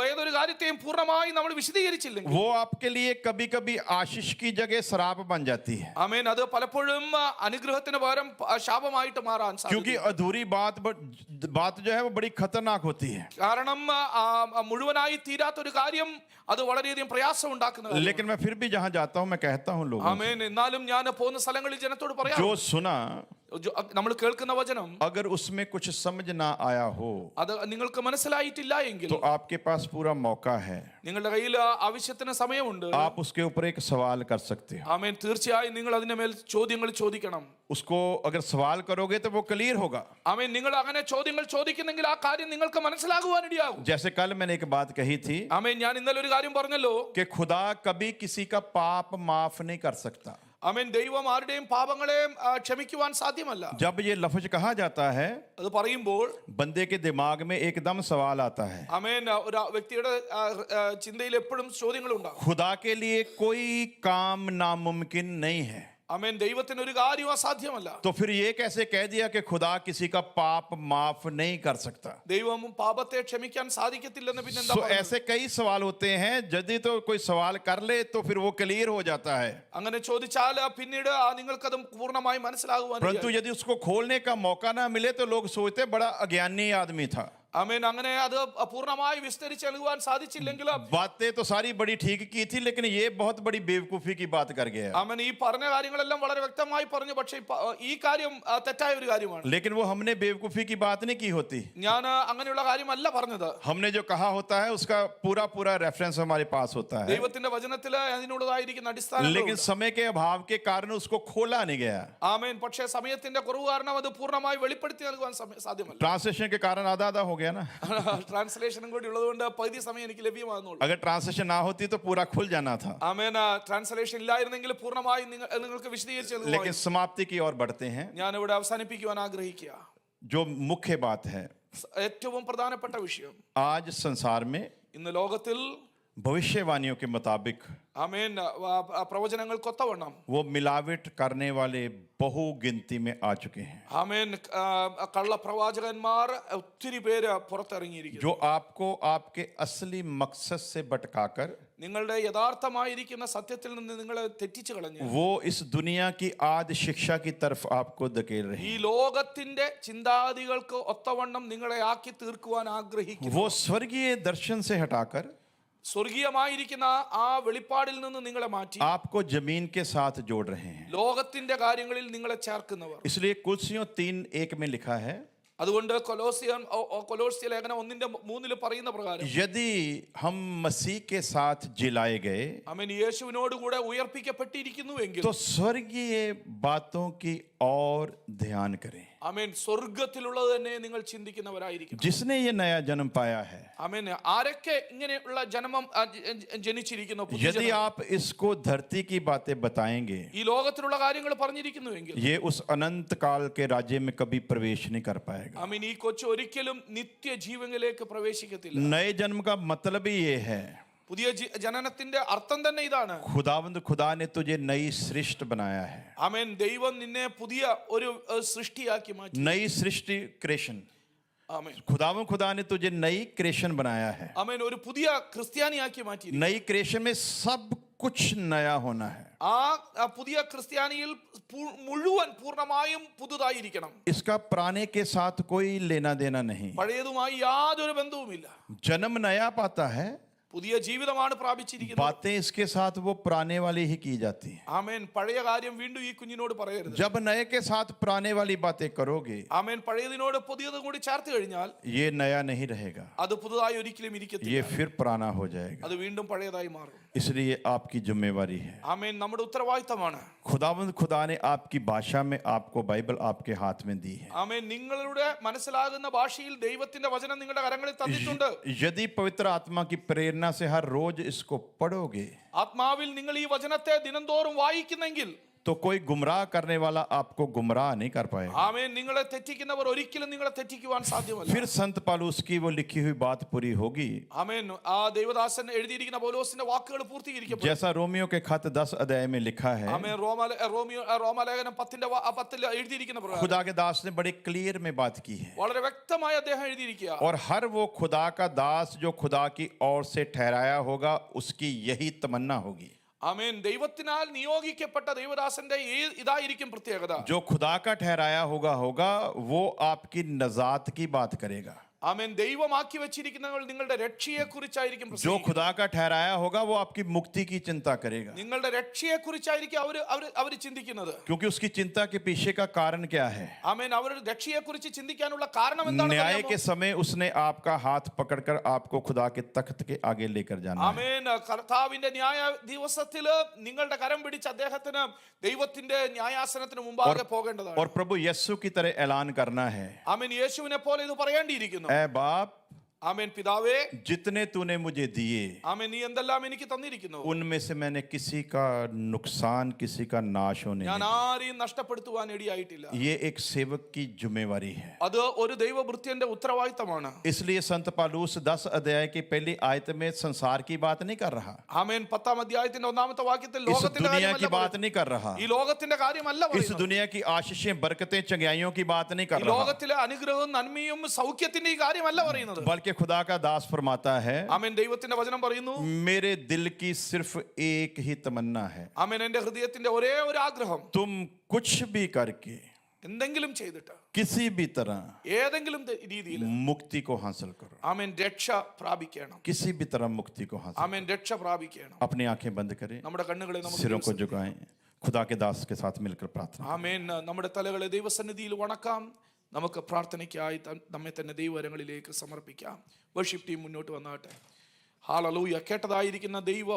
ഏതൊരു കാര്യത്തെയും പൂർണ്ണമായി നമ്മൾ വിശദീകരിച്ചില്ലെങ്കിൽ वो आपके लिए कभी कभी आशीष की जगह श्राप बन जाती है। ആമേൻ. അത് പലപ്പോഴും അനുഗ്രഹത്തിന് പകരം ശാപമായിട്ട് മാറാൻ क्योंकि സാധിക്കും. अधूरी बात जो है वो बड़ी खतरनाक होती है। കാരണം മുഴുവനായി തീരാത്തൊരു കാര്യം അത് വളരെയധികം പ്രയാസം ഉണ്ടാക്കുന്നത്. लेकिन मैं फिर भी जहां जाता हूं मैं कहता हूं लोगों ആമേൻ. എന്നാലും ഞാൻ പോകുന്ന സ്ഥലങ്ങളിൽ ജനത്തോട് से, പറയാം, जो सुना നമ്മൾ കേൾക്കുന്ന വചനം अगर उसमें कुछ समझ ना आया हो അത് നിങ്ങൾക്ക് മനസ്സിലായിട്ടില്ല എങ്കിൽ तो आपके पास पूरा मौका है, നിങ്ങളുടെ കയ്യിൽ ആവശ്യത്തിന് സമയമുണ്ട്. आप उसके ऊपर एक सवाल कर सकते हो। ആമേൻ. തീർച്ചയായും നിങ്ങൾ അതിന്റെ മേൽ ചോദ്യങ്ങൾ ചോദിക്കണം. उसको अगर सवाल करोगे तो वो क्लियर होगा। ആമേൻ. നിങ്ങൾ അങ്ങനെ ചോദ്യങ്ങൾ ചോദിക്കുന്നെങ്കിൽ ആ കാര്യം നിങ്ങൾക്ക് മനസ്സിലാകുവാനിടയാകും. जैसे कल मैंने एक बात कही थी ആമേൻ. ഞാൻ ഇന്നലെ ഒരു കാര്യം പറഞ്ഞല്ലോ, कि खुदा कभी किसी का पाप माफ नहीं कर सकता। ആമേൻ. ദൈവം ആരുടെയും പാപങ്ങളെ ക്ഷമിക്കുവാൻ സാധ്യമല്ല. जब ये लफ्ज कहा जाता है അത് പറയുമ്പോൾ बंदे के दिमाग में एकदम सवाल आता है, ആമേൻ, ഒരു വ്യക്തിയുടെ ചിന്തയിൽ എപ്പോഴും ചോദ്യങ്ങൾ ഉണ്ടാകും. खुदा के लिए कोई काम नामुमकिन नहीं है, ആമേൻ. ദൈവത്തിന് ഒരു കാര്യവും അസാധ്യമല്ല. तो फिर ये कैसे कह दिया कि खुदा किसी का पाप माफ नहीं कर सकता? ദൈവം പാപത്തെ ക്ഷമിക്കാൻ സാധിക്കത്തില്ലെന്ന് പിന്നെ എന്താ तो പറഞ്ഞത്? ऐसे कई सवाल होते हैं, यदि तो कोई सवाल कर ले तो फिर वो क्लियर हो जाता है, അങ്ങനെ ചോദിച്ചാൽ പിന്നീട് നിങ്ങൾക്കത് പൂർണ്ണമായി മനസ്സിലാകുവാൻ. परंतु यदि उसको खोलने का मौका ना मिले तो लोग सोचते बड़ा अज्ञानी आदमी था। ആമേൻ. അങ്ങനെ അത് പൂർണ്ണമായി വിസ്തരിച്ചെഴുതുവാൻ സാധിച്ചില്ലെങ്കിൽ बातें तो सारी बड़ी ठीक की थी, लेकिन ये बहुत बड़ी बेवकूफी की बात कर गया। ആമേൻ. ഈ പറഞ്ഞ കാര്യങ്ങളെല്ലാം വളരെ വ്യക്തമായി പറഞ്ഞു, പക്ഷേ ഈ കാര്യം തെറ്റായ ഒരു കാര്യമാണ്. लेकिन वो हमने बेवकूफी की बात नहीं की होती, ഞാൻ അങ്ങനെയുള്ള കാര്യമല്ല പറഞ്ഞത്. हमने जो कहा होता है उसका पूरा पूरा रेफरेंस हमारे पास होता है, ദൈവത്തിന്റെ വചനത്തിൽ അതിനുള്ളതായിരിക്കുന്ന അടിസ്ഥാനം. लेकिन समय के अभाव के कारण उसको खोला नहीं गया। ആമേൻ. പക്ഷേ സമയത്തിന്റെ കുറവ് കാരണം അത് പൂർണ്ണമായി വെളിപ്പെടുത്തി നൽകുവാൻ സാധ്യമല്ല. ट्रांसलेशन के कारण आधा आधा हो गया ना। ട്രാൻസ്ലേഷനും കൂടി ഉള്ളതുകൊണ്ട് പകുതി സമയം എനിക്ക് ലഭ്യമാകുന്നുള്ളൂ. अगर ट्रांसलेशन ना होती तो पूरा खुल जाना था। ആമേൻ. ട്രാൻസ്ലേഷൻ ഇല്ലായിരുന്നെങ്കിൽ പൂർണ്ണമായി നിങ്ങൾക്ക് വിശദീകരിച്ചു लेकिन നൽകുമായിരുന്നു. समाप्ति की ओर बढ़ते हैं। ഞാൻ ഇവിടെ അവസാനിപ്പിക്കുവാൻ ആഗ്രഹിക്കുക. जो मुख्य बात है, ഏറ്റവും പ്രധാനപ്പെട്ട വിഷയം, आज संसार में ഇന്ന് ലോകത്തിൽ भविष्यवाणियों के मुताबिक ആമേൻ പ്രവചനങ്ങൾക്കൊത്തവണ്ണം वो मिलावट करने वाले बहु गिनती में आ चुके हैं, ആമേൻ കള്ളപ്രവാചകന്മാർ ഒത്തിരി പേര് പുറത്തിറങ്ങിയിരിക്കുന്നു. जो आपको आपके असली मकसद से भटकाकर നിങ്ങളുടെ യഥാർത്ഥമായിരിക്കുന്ന സത്യത്തിൽ നിന്ന് നിങ്ങളെ തെറ്റിച്ചു കളഞ്ഞു वो इस दुनिया की आद शिक्षा की तरफ आपको धकेल रहे ഈ हैं. ലോകത്തിന്റെ ചിന്താഗതികൾക്ക് ഒത്തവണ്ണം നിങ്ങളെ ആക്കി തീർക്കുവാൻ ആഗ്രഹിക്കുന്നു. वो स्वर्गीय दर्शन से हटाकर സ്വർഗീയമായിരിക്കുന്ന ആ വെളിപ്പാടിൽ നിന്ന് നിങ്ങളെ മാറ്റി आपको जमीन के साथ जोड़ रहे हैं. ലോകത്തിന്റെ കാര്യങ്ങളിൽ നിങ്ങളെ ചേർക്കുന്നവർ. इसलिए कुलसियों 3:1 में लिखा है, അതുകൊണ്ട് കൊലോസ്യ ലേഖനം 1:3 പറയുന്ന പ്രകാരം यदि हम मसीह के साथ जिलाए गए ആമേൻ യേശുവിനോട് കൂടെ ഉയർപ്പിക്കപ്പെട്ടിരിക്കുന്നുവെങ്കിൽ तो स्वर्गीय बातों की और ध्यान करें. ആമേൻ സ്വർഗ്ഗത്തിലുള്ളത് തന്നെ നിങ്ങൾ ചിന്തിക്കുന്നവരായിരിക്കും. जिसने ये नया जन्म पाया है, ആമേൻ ആരൊക്കെ ഇങ്ങനെയുള്ള ജന്മം ജനിച്ചിരിക്കുന്നു यदि आप इसको धरती की बातें बताएंगे, ഈ ലോകത്തിലുള്ള കാര്യങ്ങൾ പറഞ്ഞിരിക്കുന്നുവെങ്കിൽ ये उस अनंत काल के राज्य में कभी प्रवेश नहीं कर पाएगा. ആമേൻ ഈ കൊച്ചു ഒരിക്കലും നിത്യജീവനിലേക്ക് പ്രവേശിക്കത്തില്ല. नए जन्म का मतलब ही ये है, പുതിയ ജനനത്തിന്റെ അർത്ഥം തന്നെ ഇതാണ്. खुदावंद खुदा ने तुझे नई सृष्टि बनाया है. ആമേൻ ദൈവം നിന്നെ പുതിയ ഒരു സൃഷ്ടിയാക്കി മാറ്റി. नई सृष्टि क्रिएशन, ആമേൻ खुदावंद खुदा ने तुझे नई क्रिएशन बनाया है. ആമേൻ ഒരു പുതിയ ക്രിസ്ത്യാനിയാക്കി മാറ്റി. नई क्रिएशन में सब कुछ नया होना है. ആ പുതിയ ക്രിസ്ത്യാനിയിൽ മുഴുവൻ പൂർണ്ണമായും പുതുതായിരിക്കണം. इसका पुराने के साथ कोई लेना देना नहीं. പഴയതുമായി യാതൊരു ബന്ധവുമില്ല. जन्म नया पाता है, പുതിയ ജീവിതമാണ് പ്രാപിച്ചിരിക്കുന്നത്. बातें इसके साथ वो पुराने वाली ही की जाती हैं. ആമേൻ പഴയ കാര്യം വീണ്ടും ഈ കുഞ്ഞിനോട് പറയരുത്. जब नए के साथ पुराने वाली बातें करोगे, ആമേൻ പഴയതിനോട് പുതിയതും കൂടി ചേർത്ത് കഴിഞ്ഞാൽ ये नया नहीं रहेगा, അത് പുതുതായി ഒരിക്കലും ये ഇരിക്കത്തില്ല. फिर पुराना हो जाएगा. അത് വീണ്ടും പഴയതായി മാറും. इसलिए आपकी जिम्मेवारी है. ആമേൻ നമ്മുടെ ഉത്തരവാദിത്തമാണ്. खुदावंद खुदा ने आपकी भाषा में आपको बाइबल आपके हाथ में दी है. ആമേൻ നിങ്ങളുടെ മനസ്സിലാകുന്ന ഭാഷയിൽ ദൈവത്തിന്റെ വചനം നിങ്ങളുടെ കരങ്ങളിൽ തന്നിട്ടുണ്ട്. यदि पवित्र आत्मा की प्रेरणा से हर रोज इसको पढ़ोगे ആത്മാവിൽ നിങ്ങൾ ഈ വചനത്തെ ദിനംതോറും വായിക്കുന്നെങ്കിൽ तो कोई गुमराह करने वाला आपको गुमराह नहीं कर पाएगा. ആമേൻ നിങ്ങളെ തെറ്റിക്കുന്നവർ ഒരിക്കലും നിങ്ങളെ തെറ്റിക്കുവാൻ സാധ്യമല്ല. फिर संत पौलुस की वो लिखी हुई बात पूरी होगी, ആമേൻ ആ ദൈവദാസൻ എഴുതിയിരിക്കുന്ന പൗലോസിന്റെ വാക്കുകൾ പൂർത്തീകരിക്കപ്പെടും. जैसा रोमियो के खत 10 अध्याय में लिखा है. ആമേൻ റോമാലേഖനം 10 എഴുതിയിരിക്കുന്ന പ്രകാരം खुदा के दास ने बड़े क्लियर में बात की है. വളരെ വ്യക്തമായി അദ്ദേഹം എഴുതിയിരിക്കുക. और हर वो खुदा का दास जो खुदा की ओर से ठहराया होगा उसकी यही तमन्ना होगी. ആമേൻ ദൈവത്തിനാൽ നിയോഗിക്കപ്പെട്ട ദൈവദാസന്റെ ഇതായിരിക്കും പ്രത്യേകത. जो खुदा का ठहराया होगा वो आपकी नजात की बात करेगा. ആമേൻ ദൈവമാക്കി വെച്ചിരിക്കുന്ന നിങ്ങളുടെ രക്ഷയെ കുറിച്ചായിരിക്കും. जो खुदा का ठहराया होगा वो आपकी मुक्ति की चिंता करेगा. നിങ്ങളുടെ രക്ഷയെ കുറിച്ചായിരിക്കും അവർ ചിന്തിക്കുന്നത്. क्योंकि उसकी चिंता के पीछे का कारण क्या है? ആമേൻ അവർ രക്ഷയെ കുറിച്ച് ചിന്തിക്കാനുള്ള കാരണം എന്താണ്? न्याय के समय उसने आपका हाथ पकड़कर आपको खुदा के तख्त के आगे लेकर जाना है. ആമേൻ കർത്താവിന്റെ ന്യായ ദിവസത്തില് നിങ്ങളുടെ കരം പിടിച്ച് അദ്ദേഹത്തിന് ദൈവത്തിന്റെ ന്യായാസനത്തിന് മുമ്പാകെ പോകേണ്ടതാണ്. और प्रभु यीशु की तरह ऐलान करना है, ആമേൻ യേശുവിനെ പോലെ ഇത് പറയേണ്ടിയിരിക്കുന്നു. ऐ बाप, ആമേൻ പിതാവേ, जितने तूने मुझे दिए ആമേൻ നീ എന്തെല്ലാം എനിക്ക് തന്നിരിക്കുന്നു, उनमें से मैंने किसी का नुकसान, किसी का नाश होने ഞാൻ नहीं ആരെയും നഷ്ടപ്പെടുത്തുവാൻ ഇടയായിട്ടില്ല. दिया. ये एक सेवक की जिम्मेवारी है. അത് ഒരു ദൈവഭൃത്യന്റെ ഉത്തരവാദിത്തമാണ്. इसलिए संत पौलुस 10 अध्याय की पहली आयत में संसार की बात नहीं कर रहा, ആമേൻ 10-ാം അധ്യായത്തിന്റെ 1-ാമത്തെ വാക്യത്തിൽ इस ലോകത്തിന്റെ दुनिया की കാര്യമല്ല बात പറയുന്നത്. नहीं कर रहा, ഈ ലോകത്തിന്റെ കാര്യമല്ല इस പറയുന്നത്. दुनिया की आशीषें, बरकतें, चंगाइयों की बात नहीं कर ഈ रहा, ലോകത്തിലെ അനുഗ്രഹവും നന്മയും സൗഖ്യത്തിന്റെ ഈ കാര്യമല്ല പറയുന്നത്. बल्कि खुदा का दास फरमाता है, ആമേൻ ദൈവത്തിന്റെ വചനം പറയുന്നു, मेरे दिल की सिर्फ एक ही तमन्ना है, ആമേൻ എന്റെ ഹൃദയത്തിന്റെ ഒരേ ഒരു ആഗ്രഹം, तुम कुछ भी करके എന്തെങ്കിലും ചെയ്തിട്ട് किसी भी तरह ഏതെങ്കിലും രീതിയിൽ मुक्ति को हासिल करो. ആമേൻ രക്ഷ പ്രാപിക്കണം. किसी भी तरह मुक्ति को हासिल ആമേൻ രക്ഷ പ്രാപിക്കണം. अपनी आंखें बंद करें, നമ്മുടെ കണ്ണുകളെ सिरों को നമുക്ക് झुकाएं, खुदा के दास के साथ मिलकर प्रार्थना. ആമേൻ നമ്മുടെ തലകളെ ദൈവസന്നിധിയിൽ വണക്കാം. നമുക്ക് പ്രാർത്ഥനയ്ക്കായി നമ്മെ തന്നെ ദൈവകരങ്ങളിലേക്ക് സമർപ്പിക്കാം. വർഷിപ്പ് ടീം മുന്നോട്ട് വന്നാട്ടെ. ഹല്ലേലൂയ. കേട്ടതായിരിക്കുന്ന ദൈവ